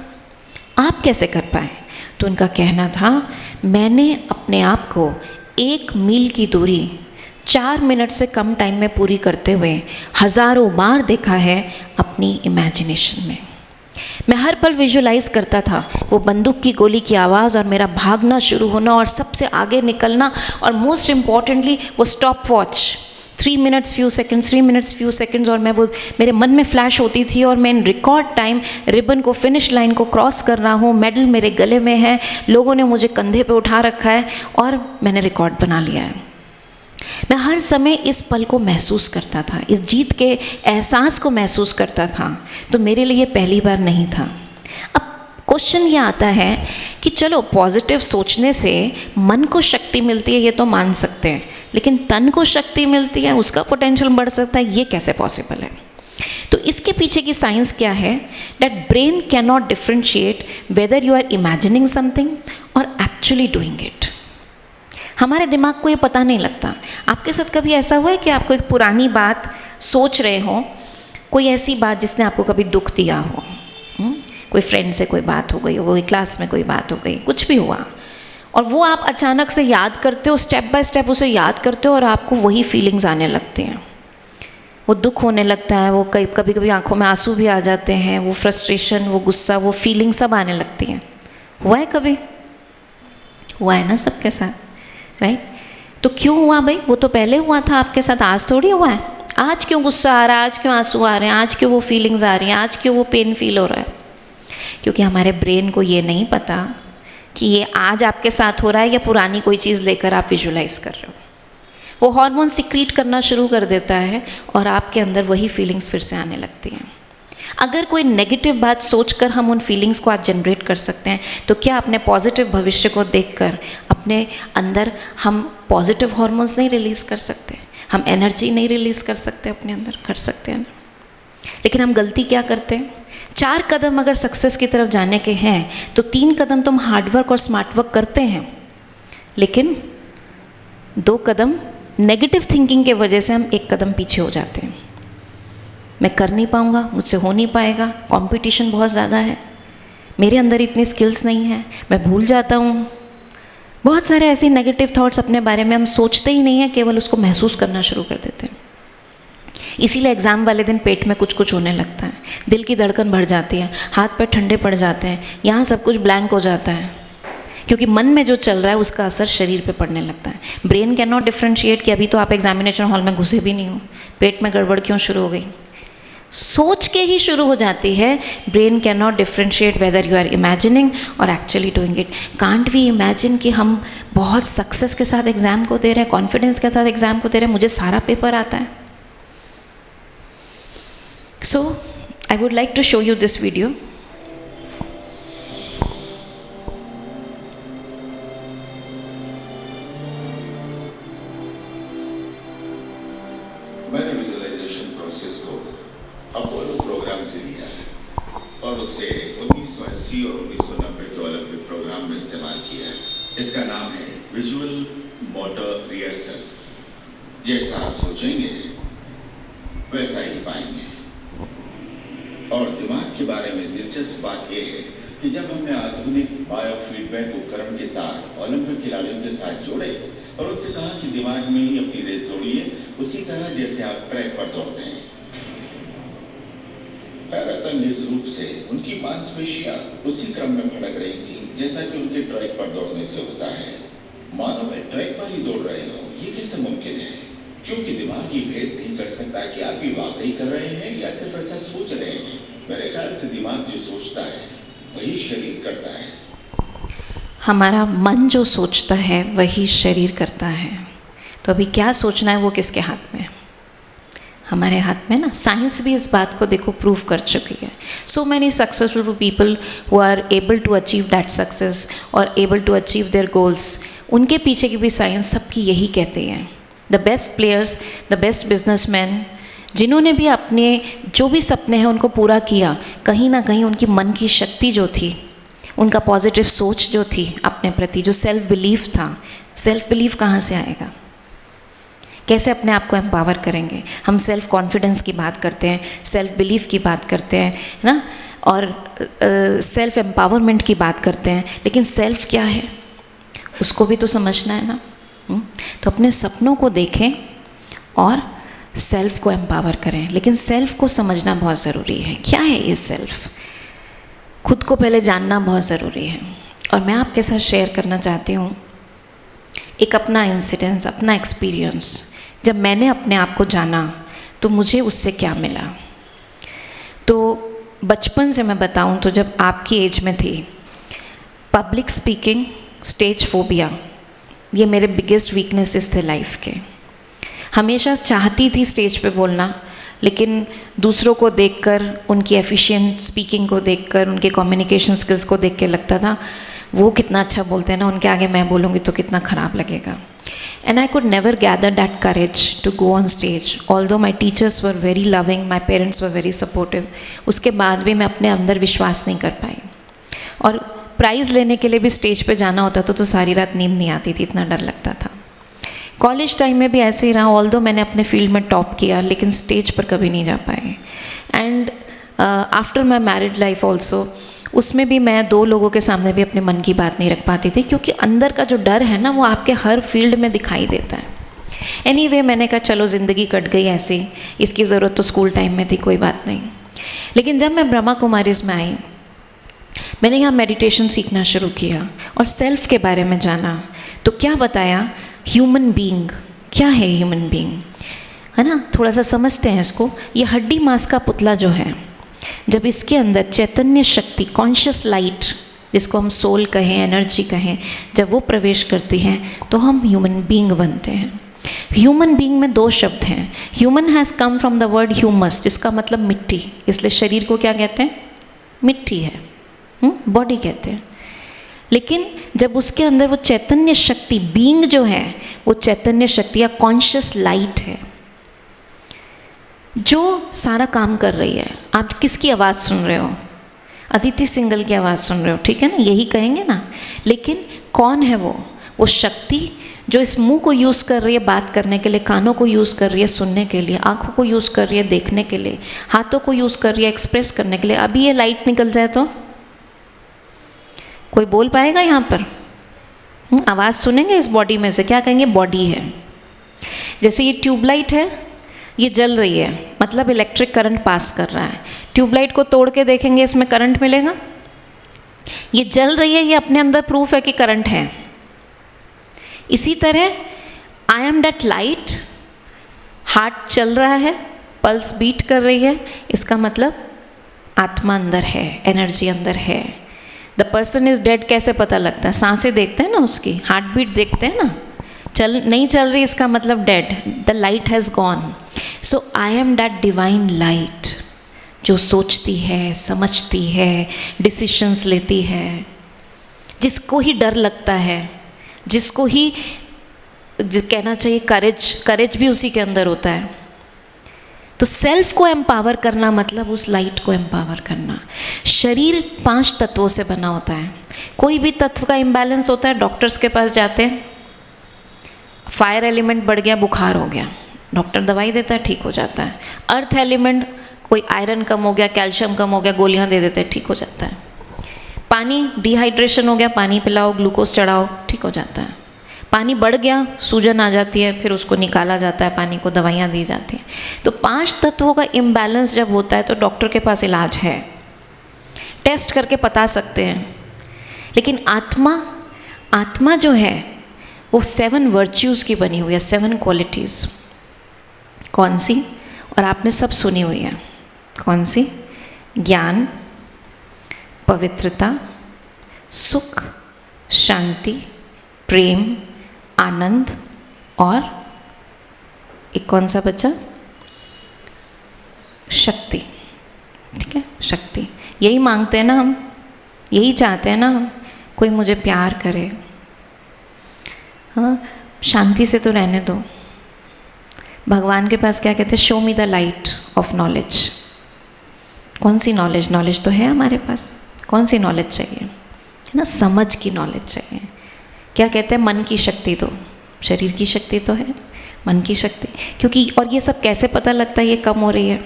आप कैसे कर पाए? तो उनका कहना था, मैंने अपने आप को 1 मील की दूरी 4 मिनट से कम टाइम में पूरी करते हुए हज़ारों बार देखा है अपनी इमेजिनेशन में। मैं हर पल विजुलाइज़ करता था वो बंदूक की गोली की आवाज़ और मेरा भागना शुरू होना और सबसे आगे निकलना, और मोस्ट इम्पॉर्टेंटली वो stop watch 3 minutes few seconds, 3 minutes few seconds, और मैं वो मेरे मन में फ्लैश होती थी और मैं इन रिकॉर्ड टाइम रिबन को, फिनिश लाइन को क्रॉस कर रहा हूँ, मेडल मेरे गले में है, लोगों ने मुझे कंधे पे उठा रखा है और मैंने रिकॉर्ड बना लिया है। मैं हर समय इस पल को महसूस करता था, इस जीत के एहसास को महसूस करता था, तो मेरे लिए पहली बार नहीं था। अब क्वेश्चन ये आता है कि चलो पॉजिटिव सोचने से मन को शक्ति मिलती है, ये तो मान सकते हैं, लेकिन तन को शक्ति मिलती है, उसका पोटेंशियल बढ़ सकता है, ये कैसे पॉसिबल है? तो इसके पीछे की साइंस क्या है? That brain can not differentiate whether you are imagining something और एक्चुअली डूइंग इट। हमारे दिमाग को ये पता नहीं लगता। आपके साथ कभी ऐसा हुआ है कि आपको एक पुरानी बात सोच रहे हो, कोई ऐसी बात जिसने आपको कभी दुख दिया हो, कोई फ्रेंड से कोई बात हो गई हो, कोई क्लास में कोई बात हो गई, कुछ भी हुआ, और वो आप अचानक से याद करते हो, स्टेप बाय स्टेप उसे याद करते हो और आपको वही फीलिंग्स आने लगती हैं, वो दुख होने लगता है, वो कभी कभी आंखों में आंसू भी आ जाते हैं, वो फ्रस्ट्रेशन, वो गुस्सा, वो फीलिंग सब आने लगती हैं। हुआ है कभी? हुआ है ना सबके साथ, राइट? तो क्यों हुआ भाई? वो तो पहले हुआ था आपके साथ, आज थोड़ी हुआ है। आज क्यों गुस्सा आ रहा है, आज क्यों आंसू आ रहे हैं, आज क्यों वो फीलिंग्स आ रही हैं, आज क्यों वो पेन फील हो रहा है? क्योंकि हमारे ब्रेन को ये नहीं पता कि ये आज आपके साथ हो रहा है या पुरानी कोई चीज़ लेकर आप विजुलाइज कर रहे हो। वो हार्मोन सिक्रीट करना शुरू कर देता है और आपके अंदर वही फीलिंग्स फिर से आने लगती हैं। अगर कोई नेगेटिव बात सोचकर हम उन फीलिंग्स को आज जनरेट कर सकते हैं, तो क्या अपने पॉजिटिव भविष्य को देखकर अपने अंदर हम पॉजिटिव हार्मोन्स नहीं रिलीज़ कर सकते? हम एनर्जी नहीं रिलीज़ कर सकते अपने अंदर? कर सकते हैं ना। लेकिन हम गलती क्या करते हैं? 4 कदम अगर सक्सेस की तरफ जाने के हैं तो 3 कदम तुम हार्डवर्क और स्मार्ट वर्क करते हैं, लेकिन 2 कदम नेगेटिव थिंकिंग के वजह से हम 1 कदम पीछे हो जाते हैं। मैं कर नहीं पाऊँगा, मुझसे हो नहीं पाएगा, कंपटीशन बहुत ज़्यादा है, मेरे अंदर इतनी स्किल्स नहीं है, मैं भूल जाता हूँ। बहुत सारे ऐसे नेगेटिव थॉट्स अपने बारे में हम सोचते ही नहीं हैं, केवल उसको महसूस करना शुरू कर देते हैं। इसीलिए एग्ज़ाम वाले दिन पेट में कुछ कुछ होने लगता है, दिल की धड़कन बढ़ जाती है, हाथ पैर ठंडे पड़ जाते हैं, यहाँ सब कुछ ब्लैंक हो जाता है, क्योंकि मन में जो चल रहा है उसका असर शरीर पे पड़ने लगता है। ब्रेन कैन नॉट डिफ्रेंशिएट कि अभी तो आप एग्जामिनेशन हॉल में घुसे भी नहीं हो, पेट में गड़बड़ क्यों शुरू हो गई? सोच के ही शुरू हो जाती है। Brain can not differentiate whether you are imagining और actually doing it. Can't we imagine कि हम बहुत सक्सेस के साथ एग्ज़ाम को दे रहे हैं, कॉन्फिडेंस के साथ एग्ज़ाम को दे रहे हैं, मुझे सारा पेपर आता है। So, I would like to show you this video. मैंने विजुअलाइजेशन प्रोसेस को अपोलो प्रोग्राम से लिया और उसे 1980 और 1990 के ओलंपिक प्रोग्राम में इस्तेमाल किया है। इसका नाम है विजुअल मोटर रिहर्सल। जैसा आप सोचेंगे वैसा ही पाएंगे। और दिमाग के बारे में दिलचस्प बात यह है कि जब हमने आधुनिक बायोफीडबैक उपकरण के तार ओलंपिक खिलाड़ियों के साथ जोड़े और उनसे कहा कि दिमाग में ही अपनी रेस दौड़िए, उसी तरह जैसे आप ट्रैक पर दौड़ते हैं। हैरतअंगेज रूप से उनकी मांसपेशियां उसी क्रम में भड़क रही थी जैसा कि उनके ट्रैक पर दौड़ने से होता है। मानो वे ट्रैक पर ही दौड़ रहे हो, ये कैसे मुमकिन है? क्योंकि दिमाग ही भेद नहीं कर सकता कि आप भी वाकई कर रहे हैं या सिर्फ ऐसा सोच रहे हैं। मेरे ख्याल से दिमाग जो सोचता है वही शरीर करता है। हमारा मन जो सोचता है वही शरीर करता है। तो अभी क्या सोचना है वो किसके हाथ में? हमारे हाथ में ना। साइंस भी इस बात को देखो प्रूव कर चुकी है। So many successful people who are able to achieve that success और able to achieve their goals, उनके पीछे की भी साइंस सबकी यही कहती है। The best players, the best businessman, जिन्होंने भी अपने जो भी सपने हैं उनको पूरा किया, कहीं ना कहीं उनकी मन की शक्ति जो थी, उनका पॉजिटिव सोच जो थी अपने प्रति, जो सेल्फ बिलीफ था। सेल्फ बिलीफ कहाँ से आएगा? कैसे अपने आप को एम्पावर करेंगे? हम सेल्फ कॉन्फिडेंस की बात करते हैं, सेल्फ बिलीफ की बात करते हैं, है ना, और सेल्फ एम्पावरमेंट की बात करते हैं, लेकिन सेल्फ क्या है उसको भी तो समझना है ना। तो अपने सपनों को देखें और सेल्फ को एम्पावर करें, लेकिन सेल्फ को समझना बहुत ज़रूरी है। क्या है ये सेल्फ? खुद को पहले जानना बहुत ज़रूरी है। और मैं आपके साथ शेयर करना चाहती हूँ एक अपना इंसिडेंस, अपना एक्सपीरियंस। जब मैंने अपने आप को जाना तो मुझे उससे क्या मिला। तो बचपन से मैं बताऊँ तो जब आपकी एज में थी, पब्लिक स्पीकिंग, स्टेज फोबिया, ये मेरे बिगेस्ट वीकनेसेस थे लाइफ के। हमेशा चाहती थी स्टेज पे बोलना, लेकिन दूसरों को देखकर, उनकी एफिशिएंट स्पीकिंग को देखकर, उनके कम्युनिकेशन स्किल्स को देख के लगता था वो कितना अच्छा बोलते हैं ना, उनके आगे मैं बोलूँगी तो कितना ख़राब लगेगा। And I could never gather that courage to go on stage, although my teachers were very loving, my parents were very supportive. उसके बाद भी मैं अपने अंदर विश्वास नहीं कर पाई। और प्राइज़ लेने के लिए भी स्टेज पे जाना होता तो सारी रात नींद नहीं आती थी, इतना डर लगता था। कॉलेज टाइम में भी ऐसे ही रहा, ऑल्दो मैंने अपने फील्ड में टॉप किया, लेकिन स्टेज पर कभी नहीं जा पाए। And after my married life also, उसमें भी मैं 2 लोगों के सामने भी अपने मन की बात नहीं रख पाती थी, क्योंकि अंदर का जो डर है ना वो आपके हर फील्ड में दिखाई देता है। एनीवे, मैंने कहा चलो ज़िंदगी कट गई ऐसी, इसकी ज़रूरत तो स्कूल टाइम में थी, कोई बात नहीं। लेकिन जब मैं ब्रह्मा कुमारीज़ में आई, मैंने यहाँ मेडिटेशन सीखना शुरू किया और सेल्फ के बारे में जाना। तो क्या बताया, ह्यूमन बीइंग क्या है? ह्यूमन बीइंग है ना, थोड़ा सा समझते हैं इसको। ये हड्डी मांस का पुतला जो है, जब इसके अंदर चैतन्य शक्ति, कॉन्शियस लाइट, जिसको हम सोल कहें, एनर्जी कहें, जब वो प्रवेश करती है तो हम ह्यूमन बीइंग बनते हैं। ह्यूमन बीइंग में 2 शब्द हैं। Human has come from the word humus, जिसका मतलब मिट्टी, इसलिए शरीर को क्या कहते हैं? मिट्टी है, बॉडी कहते हैं। लेकिन जब उसके अंदर वो चैतन्य शक्ति, बीइंग जो है, वो चैतन्य शक्ति या कॉन्शियस लाइट है जो सारा काम कर रही है। आप किसकी आवाज़ सुन रहे हो? अदिति सिंगल की आवाज़ सुन रहे हो, ठीक है ना, यही कहेंगे ना। लेकिन कौन है वो शक्ति जो इस मुंह को यूज़ कर रही है बात करने के लिए, कानों को यूज़ कर रही है सुनने के लिए, आँखों को यूज़ कर रही है देखने के लिए, हाथों को यूज़ कर रही है एक्सप्रेस करने के लिए। अभी ये लाइट निकल जाए तो कोई बोल पाएगा यहाँ पर? आवाज़ सुनेंगे इस बॉडी में से, क्या कहेंगे? बॉडी है। जैसे ये ट्यूबलाइट है, ये जल रही है, मतलब इलेक्ट्रिक करंट पास कर रहा है। ट्यूबलाइट को तोड़ के देखेंगे, इसमें करंट मिलेगा? ये जल रही है, ये अपने अंदर प्रूफ है कि करंट है। इसी तरह I am that light, heart चल रहा है, पल्स बीट कर रही है, इसका मतलब आत्मा अंदर है, एनर्जी अंदर है। द पर्सन इज़ डेड कैसे पता लगता है? सांसें देखते हैं ना, उसकी हार्ट बीट देखते हैं ना, नहीं चल रही, इसका मतलब dead, the light has gone. So I M that divine light जो सोचती है, समझती है, डिसीशंस लेती है, जिसको ही डर लगता है, जिसको ही कहना चाहिए करेज भी उसी के अंदर होता है। तो सेल्फ को एम्पावर करना मतलब उस लाइट को एम्पावर करना। शरीर 5 तत्वों से बना होता है। कोई भी तत्व का इम्बैलेंस होता है, डॉक्टर्स के पास जाते हैं, फायर एलिमेंट बढ़ गया, बुखार हो गया, डॉक्टर दवाई देता है, ठीक हो जाता है। अर्थ एलिमेंट, कोई आयरन कम हो गया, कैल्शियम कम हो गया, गोलियां दे देते हैं, ठीक हो जाता है। पानी, डिहाइड्रेशन हो गया, पानी पिलाओ, ग्लूकोज चढ़ाओ, ठीक हो जाता है। पानी बढ़ गया, सूजन आ जाती है, फिर उसको निकाला जाता है, पानी को दवाइयाँ दी जाती हैं। तो 5 तत्वों का इम्बैलेंस जब होता है तो डॉक्टर के पास इलाज है, टेस्ट करके बता सकते हैं। लेकिन आत्मा जो है वो 7 वर्च्यूज़ की बनी हुई है, 7 क्वालिटीज़। कौन सी? और आपने सब सुनी हुई है। कौन सी? ज्ञान, पवित्रता, सुख, शांति, प्रेम, आनंद, और एक कौन सा बचा? शक्ति। ठीक है, शक्ति। यही मांगते हैं ना हम, यही चाहते हैं ना हम, कोई मुझे प्यार करे। हाँ, शांति से तो रहने दो। भगवान के पास क्या कहते हैं? Show me the light of knowledge. कौन सी नॉलेज? नॉलेज तो है हमारे पास। कौन सी नॉलेज चाहिए? है ना, समझ की नॉलेज चाहिए। क्या कहते हैं? मन की शक्ति दो। शरीर की शक्ति तो है, मन की शक्ति। क्योंकि और ये सब कैसे पता लगता है ये कम हो रही है?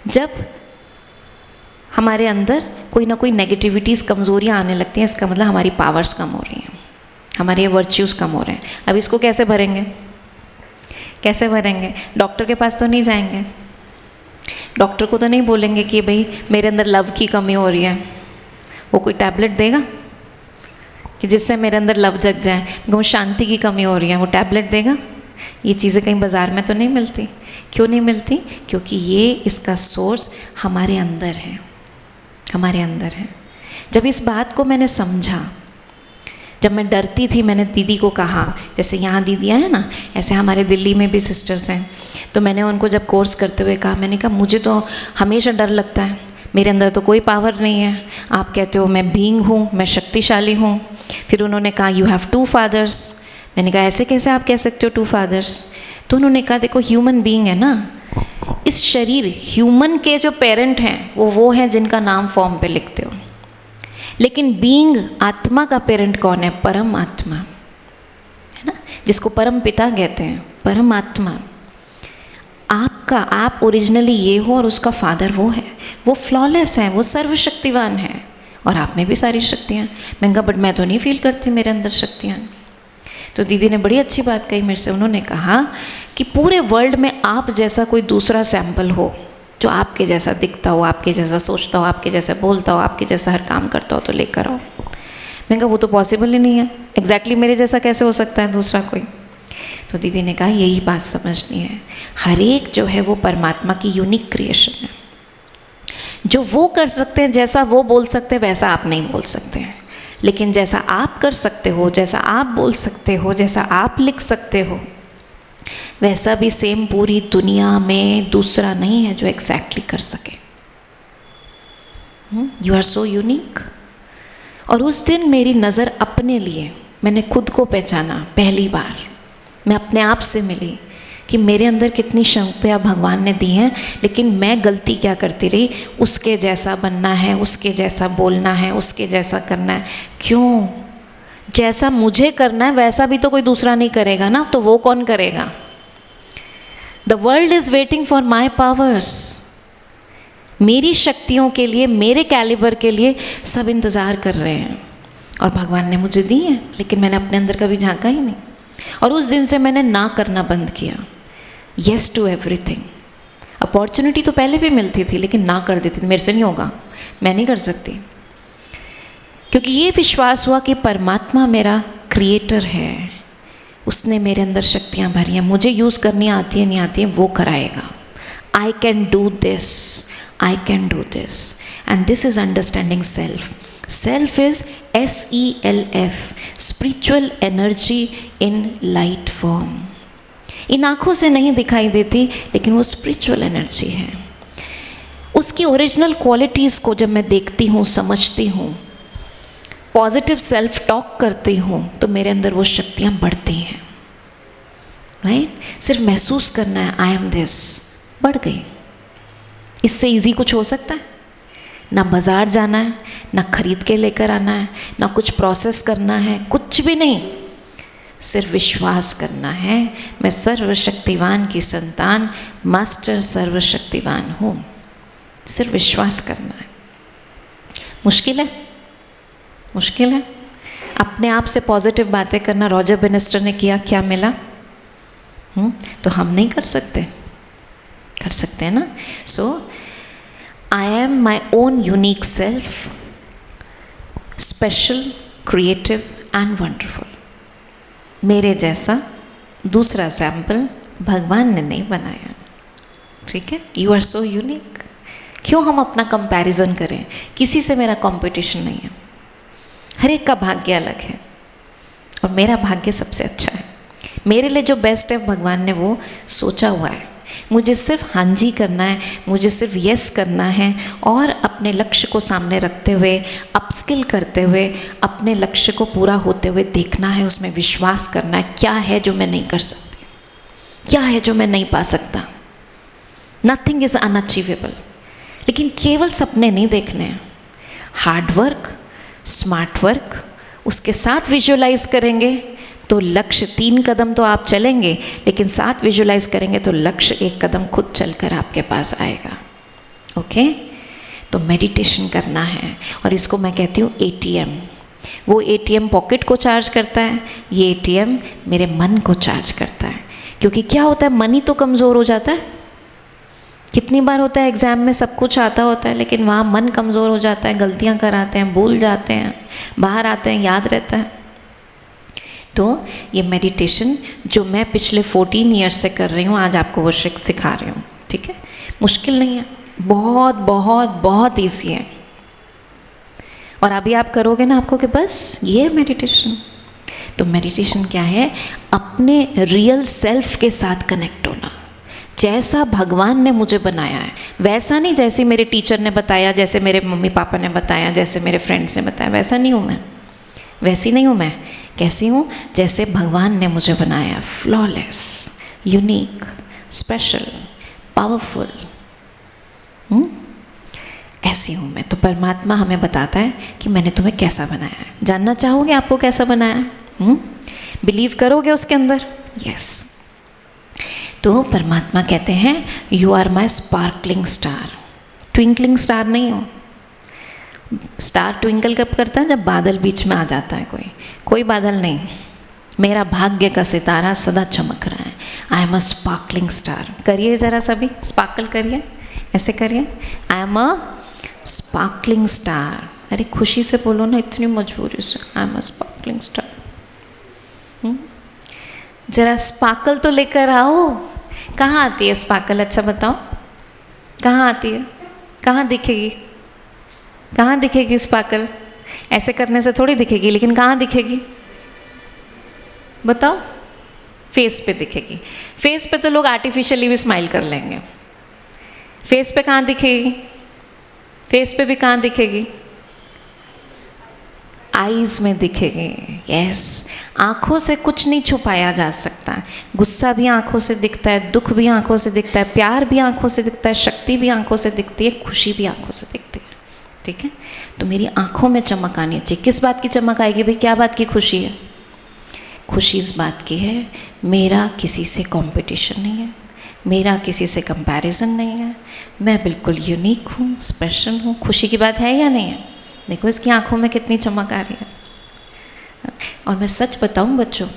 जब हमारे अंदर कोई ना कोई नेगेटिविटीज़, कमज़ोरियाँ आने लगती हैं, इसका मतलब हमारी पावर्स कम हो रही हैं, हमारे वर्च्यूज़ कम हो रहे हैं। अब इसको कैसे भरेंगे? कैसे भरेंगे? डॉक्टर के पास तो नहीं जाएंगे, डॉक्टर को तो नहीं बोलेंगे कि भाई मेरे अंदर लव की कमी हो रही है। वो कोई टैबलेट देगा कि जिससे मेरे अंदर लव जग जाए? वो शांति की कमी हो रही है, वो टैबलेट देगा? ये चीज़ें कहीं बाज़ार में तो नहीं मिलती। क्यों नहीं मिलती? क्योंकि ये इसका सोर्स हमारे अंदर है, हमारे अंदर है। जब इस बात को मैंने समझा, जब मैं डरती थी, मैंने दीदी को कहा, जैसे यहाँ दीदियाँ हैं ना, ऐसे हमारे दिल्ली में भी सिस्टर्स हैं, तो मैंने उनको जब कोर्स करते हुए कहा, मैंने कहा मुझे तो हमेशा डर लगता है, मेरे अंदर तो कोई पावर नहीं है। आप कहते हो मैं बीइंग हूँ, मैं शक्तिशाली हूँ। फिर उन्होंने कहा यू हैव 2 फादर्स। मैंने कहा ऐसे कैसे आप कह सकते हो 2 फादर्स? तो उन्होंने कहा देखो ह्यूमन बीइंग है ना, इस शरीर ह्यूमन के जो पेरेंट हैं वो हैं जिनका नाम फॉर्म पे लिखते हो, लेकिन बीइंग, आत्मा का पेरेंट कौन है? परम आत्मा है ना, जिसको परम पिता कहते हैं, परम आत्मा। आपका, आप ओरिजिनली ये हो और उसका फादर वो है, वो फ्लॉलेस है, वो सर्वशक्तिवान है, और आप में भी सारी शक्तियाँ। मैं कहा बट मैं तो नहीं फील करती मेरे अंदर शक्तियाँ। तो दीदी ने बड़ी अच्छी बात कही मेरे से। उन्होंने कहा कि पूरे वर्ल्ड में आप जैसा कोई दूसरा सैंपल हो जो आपके जैसा दिखता हो, आपके जैसा सोचता हो, आपके जैसा बोलता हो, आपके जैसा हर काम करता हो, तो लेकर आओ। मैं कहा वो तो पॉसिबल ही नहीं है, एग्जैक्टली मेरे जैसा कैसे हो सकता है दूसरा कोई? तो दीदी ने कहा यही बात समझनी है, हर एक जो है वो परमात्मा की यूनिक क्रिएशन है। जो वो कर सकते हैं, जैसा वो बोल सकते हैं, वैसा आप नहीं बोल सकते हैं, लेकिन जैसा आप कर सकते हो, जैसा आप बोल सकते हो, जैसा आप लिख सकते हो, वैसा भी सेम पूरी दुनिया में दूसरा नहीं है जो एग्जैक्टली कर सके। You are so unique. और उस दिन मेरी नज़र अपने लिए, मैंने खुद को पहचाना पहली बार, मैं अपने आप से मिली कि मेरे अंदर कितनी शक्तियाँ भगवान ने दी हैं, लेकिन मैं गलती क्या करती रही? उसके जैसा बनना है, उसके जैसा बोलना है, उसके जैसा करना है। क्यों? जैसा मुझे करना है वैसा भी तो कोई दूसरा नहीं करेगा ना, तो वो कौन करेगा? The world is waiting for my powers. मेरी शक्तियों के लिए, मेरे कैलिबर के लिए सब इंतज़ार कर रहे हैं, और भगवान ने मुझे दी है, लेकिन मैंने अपने अंदर कभी झांका ही नहीं। और उस दिन से मैंने ना करना बंद किया, येस टू एवरीथिंग। अपॉर्चुनिटी तो पहले भी मिलती थी, लेकिन ना कर देती थी, मेरे से नहीं होगा, मैं नहीं कर सकती, क्योंकि ये विश्वास हुआ कि परमात्मा मेरा क्रिएटर है, उसने मेरे अंदर शक्तियाँ भरी हैं, मुझे यूज़ करनी आती है नहीं आती है वो कराएगा। I can do this, I can do this, and this is understanding self. Self is SELF, spiritual energy in light form. इन आँखों से नहीं दिखाई देती, लेकिन वो स्पिरिचुअल एनर्जी है। उसकी ओरिजिनल क्वालिटीज़ को जब मैं देखती हूँ, समझती हूँ, पॉजिटिव सेल्फ टॉक करती हूँ, तो मेरे अंदर वो शक्तियाँ बढ़ती हैं। राइट? सिर्फ महसूस करना है आई एम दिस, बढ़ गई। इससे इजी कुछ हो सकता है? ना बाज़ार जाना है, ना खरीद के लेकर आना है, ना कुछ प्रोसेस करना है, कुछ भी नहीं, सिर्फ विश्वास करना है मैं सर्वशक्तिवान की संतान, मास्टर सर्वशक्तिवान हूँ। सिर्फ विश्वास करना है। मुश्किल है? मुश्किल है। अपने आप से पॉजिटिव बातें करना रॉजर बेनिस्टर ने किया, क्या मिला? तो हम नहीं कर सकते? कर सकते हैं ना? So I am my own unique self, special, creative and wonderful. मेरे जैसा दूसरा सैंपल भगवान ने नहीं बनाया, ठीक है? You are so unique. क्यों हम अपना कंपैरिजन करें? किसी से मेरा कंपटीशन नहीं है, हर एक का भाग्य अलग है और मेरा भाग्य सबसे अच्छा है। मेरे लिए जो बेस्ट है भगवान ने वो सोचा हुआ है। मुझे सिर्फ हाँ जी करना है, मुझे सिर्फ यस करना है और अपने लक्ष्य को सामने रखते हुए, अपस्किल करते हुए, अपने लक्ष्य को पूरा होते हुए देखना है, उसमें विश्वास करना है। क्या है जो मैं नहीं कर सकती, क्या है जो मैं नहीं पा सकता। Nothing is unachievable. लेकिन केवल सपने नहीं देखने हैं, हार्ड वर्क, स्मार्ट वर्क, उसके साथ विजुअलाइज करेंगे तो लक्ष्य 3 कदम तो आप चलेंगे, लेकिन साथ विजुअलाइज करेंगे तो लक्ष्य 1 कदम खुद चलकर आपके पास आएगा। ओके? तो मेडिटेशन करना है और इसको मैं कहती हूँ ATM। वो ATM पॉकेट को चार्ज करता है, ये ATM मेरे मन को चार्ज करता है। क्योंकि क्या होता है, मन ही तो कमज़ोर हो जाता है। कितनी बार होता है एग्ज़ाम में सब कुछ आता होता है, लेकिन वहाँ मन कमज़ोर हो जाता है, गलतियाँ कराते हैं, भूल जाते हैं, बाहर आते हैं, याद रहता है। तो ये मेडिटेशन जो मैं पिछले 14 ईयर्स से कर रही हूँ, आज आपको वो सिखा रही हूँ, ठीक है? मुश्किल नहीं है, बहुत बहुत बहुत ईजी है। और अभी आप करोगे ना, आपको कि बस ये मेडिटेशन। तो मेडिटेशन क्या है? अपने रियल सेल्फ के साथ कनेक्ट होना। जैसा भगवान ने मुझे बनाया है वैसा नहीं, जैसे मेरे टीचर ने बताया, जैसे मेरे मम्मी पापा ने बताया, जैसे मेरे फ्रेंड्स ने बताया, वैसा नहीं हूँ मैं, वैसी नहीं हूँ मैं। कैसी हूँ? जैसे भगवान ने मुझे बनाया, फ्लॉलेस, यूनिक, स्पेशल, पावरफुल। ऐसी हूँ मैं। तो परमात्मा हमें बताता है कि मैंने तुम्हें कैसा बनाया है। जानना चाहोगे आपको कैसा बनाया? बिलीव करोगे उसके अंदर? यस। तो परमात्मा कहते हैं you are my sparkling star. Twinkling star नहीं हो। स्टार ट्विंकल कब करता है? जब बादल बीच में आ जाता है। कोई बादल नहीं, मेरा भाग्य का सितारा सदा चमक रहा है। आई एम अ स्पार्कलिंग स्टार। करिए ज़रा सभी, स्पार्कल करिए, ऐसे करिए, आई एम अ स्पार्कलिंग स्टार। अरे खुशी से बोलो ना, इतनी मजबूरी से, आई एम अ स्पार्कलिंग स्टार। ज़रा स्पार्कल तो लेकर आओ। कहाँ आती है स्पार्कल? अच्छा बताओ, कहाँ आती है? कहाँ दिखेगी? कहाँ दिखेगी स्पार्कल? ऐसे करने से थोड़ी दिखेगी, लेकिन कहाँ दिखेगी बताओ? फेस पे दिखेगी। फेस पे तो लोग आर्टिफिशियली भी स्माइल कर लेंगे, फेस पे कहाँ दिखेगी? फेस पे भी कहाँ दिखेगी? आईज़ में दिखेगी। यस, आँखों से कुछ नहीं छुपाया जा सकता। गुस्सा भी आँखों से दिखता है, दुख भी आँखों से दिखता है, प्यार भी आँखों से दिखता है, शक्ति भी आँखों से दिखती है, खुशी भी आँखों से दिखती है। ठीक है? तो मेरी आँखों में चमक आनी चाहिए। किस बात की चमक आएगी भाई? क्या बात की खुशी है? खुशी इस बात की है, मेरा किसी से कंपटीशन नहीं है, मेरा किसी से कंपैरिजन नहीं है, मैं बिल्कुल यूनिक हूँ, स्पेशल हूँ। खुशी की बात है या नहीं है? देखो इसकी आंखों में कितनी चमक आ रही है। और मैं सच बताऊँ बच्चों,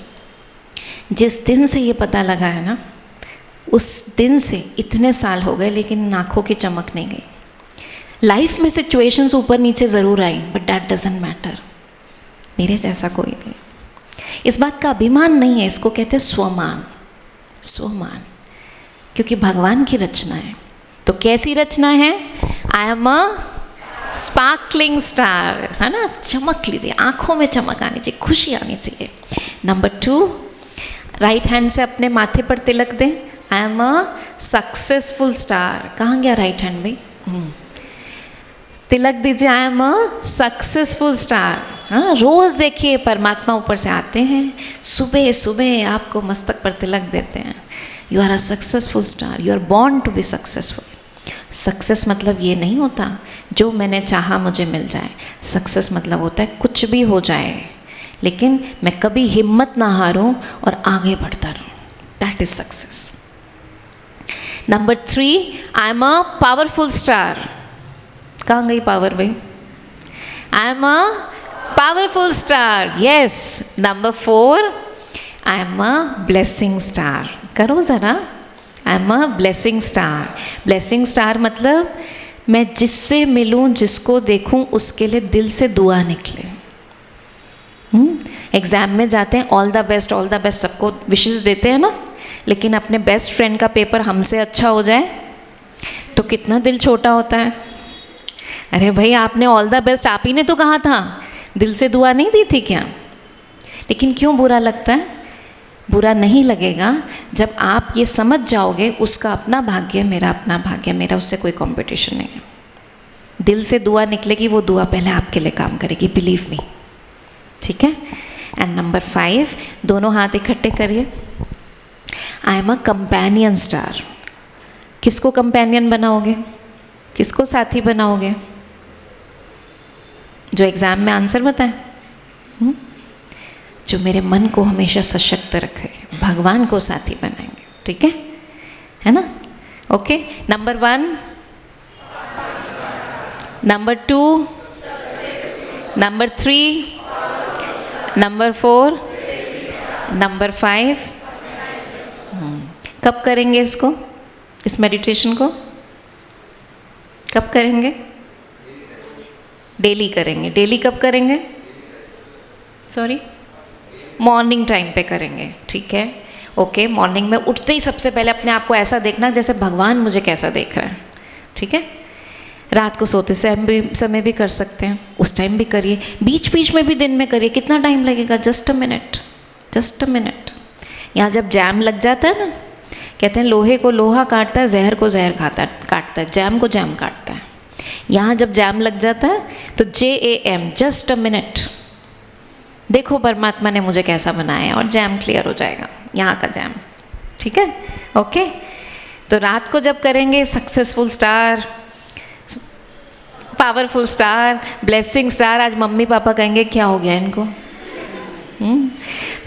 जिस दिन से ये पता लगा है ना, उस दिन से इतने साल हो गए, लेकिन आँखों की चमक नहीं गई। लाइफ में सिचुएशंस ऊपर नीचे ज़रूर आई, बट दैट डजंट मैटर। मेरे जैसा कोई नहीं। इस बात का अभिमान नहीं है, इसको कहते हैं स्वमान। स्वमान, क्योंकि भगवान की रचना है। तो कैसी रचना है? आई एम अ स्पार्कलिंग स्टार, है ना? चमक लीजिए, आंखों में चमक आनी चाहिए, खुशी आनी चाहिए। नंबर 2, राइट हैंड से अपने माथे पर तिलक दें। आई एम अ सक्सेसफुल स्टार। कहाँ गया राइट हैंड भाई? तिलक दीजिए, आई एम अ सक्सेसफुल स्टार। हाँ, रोज़ देखिए परमात्मा ऊपर से आते हैं, सुबह सुबह आपको मस्तक पर तिलक देते हैं। You are a successful star, you are born to be successful. Success मतलब ये नहीं होता जो मैंने चाहा मुझे मिल जाए। सक्सेस मतलब होता है कुछ भी हो जाए, लेकिन मैं कभी हिम्मत ना हारूं और आगे बढ़ता रहूं। That is success. Number 3, I am a powerful star. कहाँ गई पावर भाई? आई am a powerful star, yes. Number 4, I am a blessing star. करो ज़रा, आई am a blessing star. Blessing star मतलब मैं जिससे मिलूं, जिसको देखूं, उसके लिए दिल से दुआ निकले। एग्ज़ाम में जाते हैं, all the best, all the best, सबको विशेस देते हैं ना, लेकिन अपने बेस्ट फ्रेंड का पेपर हमसे अच्छा हो जाए तो कितना दिल छोटा होता है। अरे भाई, आपने ऑल द बेस्ट आप ही ने तो कहा था, दिल से दुआ नहीं दी थी क्या? लेकिन क्यों बुरा लगता है? बुरा नहीं लगेगा जब आप ये समझ जाओगे उसका अपना भाग्य, मेरा अपना भाग्य, मेरा उससे कोई कंपटीशन नहीं है। दिल से दुआ निकलेगी, वो दुआ पहले आपके लिए काम करेगी, बिलीव मी। ठीक है। एंड नंबर 5, दोनों हाथ इकट्ठे करिए। आई एम अ कंपेनियन स्टार। किसको कंपेनियन बनाओगे? किसको साथी बनाओगे? जो एग्ज़ाम में आंसर बताए, जो मेरे मन को हमेशा सशक्त रखे, भगवान को साथी बनाएंगे। ठीक है ना? Okay. Number 1, number 2, number 3, number 4, number 5। कब करेंगे इसको, इस मेडिटेशन को? कब करेंगे? डेली करेंगे। डेली कब करेंगे? सॉरी, मॉर्निंग टाइम पे करेंगे। ठीक है, ओके। मॉर्निंग में उठते ही सबसे पहले अपने आप को ऐसा देखना जैसे भगवान मुझे कैसा देख रहा है। ठीक है। रात को सोते समय भी कर सकते हैं, उस टाइम भी करिए, बीच बीच में भी दिन में करिए। कितना टाइम लगेगा? Just a minute, just a minute. यहाँ जब जैम लग जाता है ना, कहते हैं लोहे को लोहा काटता है, जहर को जहर काटता है, जैम को जैम काटता है। यहाँ जब जैम लग जाता है तो JAM, जस्ट अ मिनट, देखो परमात्मा ने मुझे कैसा बनाया है, और जैम क्लियर हो जाएगा, यहाँ का जैम। ठीक है, ओके। तो रात को जब करेंगे, successful star, powerful star, blessing star, आज मम्मी पापा कहेंगे क्या हो गया इनको।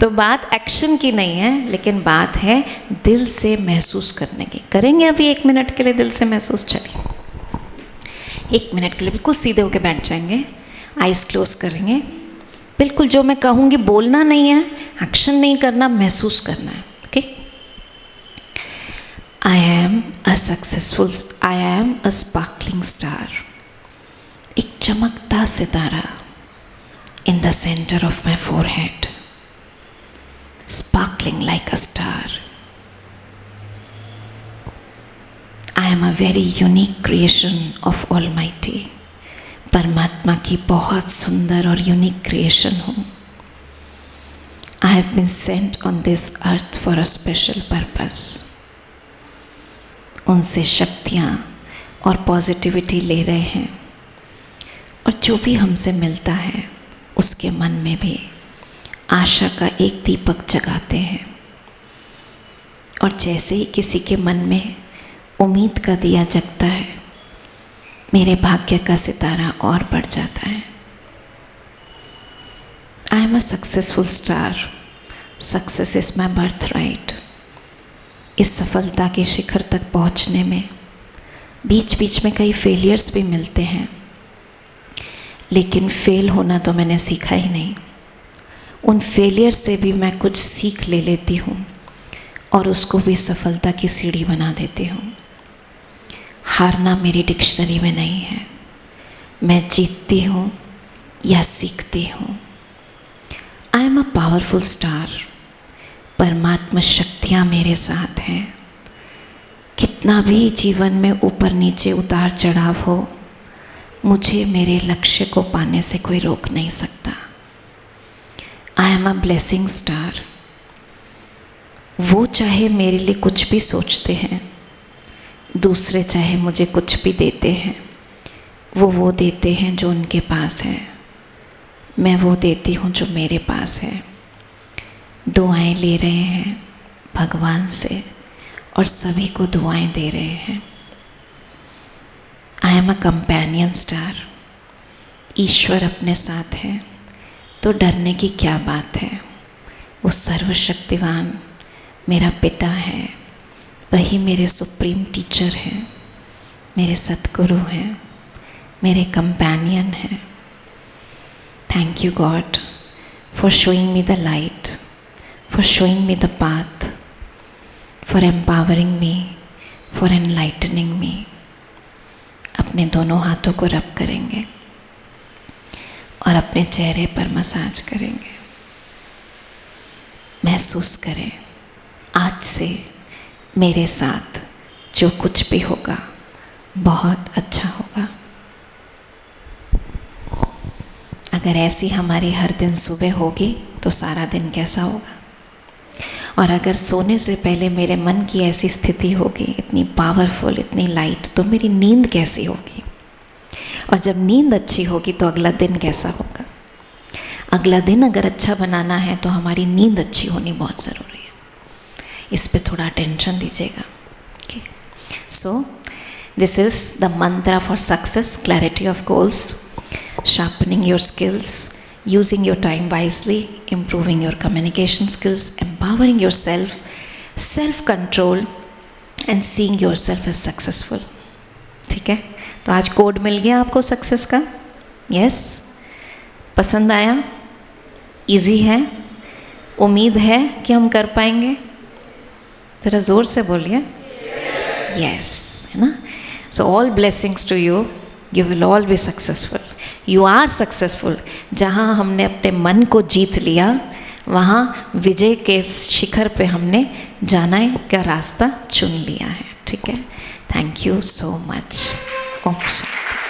तो बात एक्शन की नहीं है, लेकिन बात है दिल से महसूस करने की। करेंगे अभी 1 मिनट के लिए दिल से महसूस। चलिए 1 मिनट के लिए बिल्कुल सीधे होकर बैठ जाएंगे, आइज़ क्लोज करेंगे। बिल्कुल जो मैं कहूँगी बोलना नहीं है, एक्शन नहीं करना, महसूस करना है। Okay. I am a successful, I am a sparkling star. एक चमकता सितारा in the center of my forehead, sparkling like a star. I am a very unique creation of Almighty. परमात्मा की बहुत सुंदर और यूनिक क्रिएशन हूँ। I have been sent on this earth for a special purpose. उनसे शक्तियाँ और positivity ले रहे हैं, और जो भी हमसे मिलता है उसके मन में भी आशा का एक दीपक जगाते हैं। और जैसे ही किसी के मन में उम्मीद का दिया जगता है, मेरे भाग्य का सितारा और बढ़ जाता है। आई am a successful star, success is my birth right. इस सफलता के शिखर तक पहुंचने में बीच बीच में कई फेलियर्स भी मिलते हैं, लेकिन फेल होना तो मैंने सीखा ही नहीं। उन फेलियर से भी मैं कुछ सीख ले लेती हूँ और उसको भी सफलता की सीढ़ी बना देती हूँ। हारना मेरी डिक्शनरी में नहीं है, मैं जीतती हूँ या सीखती हूँ। आई एम अ पावरफुल स्टार, परमात्मा शक्तियाँ मेरे साथ हैं। कितना भी जीवन में ऊपर नीचे उतार चढ़ाव हो, मुझे मेरे लक्ष्य को पाने से कोई रोक नहीं सकता। आई एम अ ब्लेसिंग स्टार। वो चाहे मेरे लिए कुछ भी सोचते हैं, दूसरे चाहे मुझे कुछ भी देते हैं, वो देते हैं जो उनके पास है, मैं वो देती हूँ जो मेरे पास है। दुआएं ले रहे हैं भगवान से और सभी को दुआएं दे रहे हैं। I am a companion star. ईश्वर अपने साथ है तो डरने की क्या बात है। वो सर्वशक्तिवान मेरा पिता है, वही मेरे सुप्रीम टीचर हैं, मेरे सतगुरु हैं, मेरे कंपेनियन हैं। Thank you, God, for showing me the light, for showing me the path, for empowering me, for enlightening me. अपने दोनों हाथों को रब करेंगे और अपने चेहरे पर मसाज करेंगे। महसूस करें, आज से मेरे साथ जो कुछ भी होगा बहुत अच्छा होगा। अगर ऐसी हमारी हर दिन सुबह होगी तो सारा दिन कैसा होगा। और अगर सोने से पहले मेरे मन की ऐसी स्थिति होगी, इतनी पावरफुल, इतनी लाइट, तो मेरी नींद कैसी होगी। और जब नींद अच्छी होगी तो अगला दिन कैसा होगा। अगला दिन अगर अच्छा बनाना है तो हमारी नींद अच्छी होनी बहुत ज़रूरी है। इस पे थोड़ा अटेंशन दीजिएगा। Okay, so this is the Mantra for success, clarity of goals, sharpening your skills, using your time wisely, improving your communication skills, empowering yourself, self-control and seeing yourself as successful. ठीक है, तो आज code मिल गया आपको success का। Yes, पसंद आया, easy है, उम्मीद है कि हम कर पाएंगे। ज़रा ज़ोर से बोलिए यस, है ना। So all blessings to you, you will all be successful, you are successful. जहाँ हमने अपने मन को जीत लिया वहाँ विजय के शिखर पे हमने जाने का रास्ता चुन लिया है। ठीक है, थैंक यू सो मच। ओम शांति।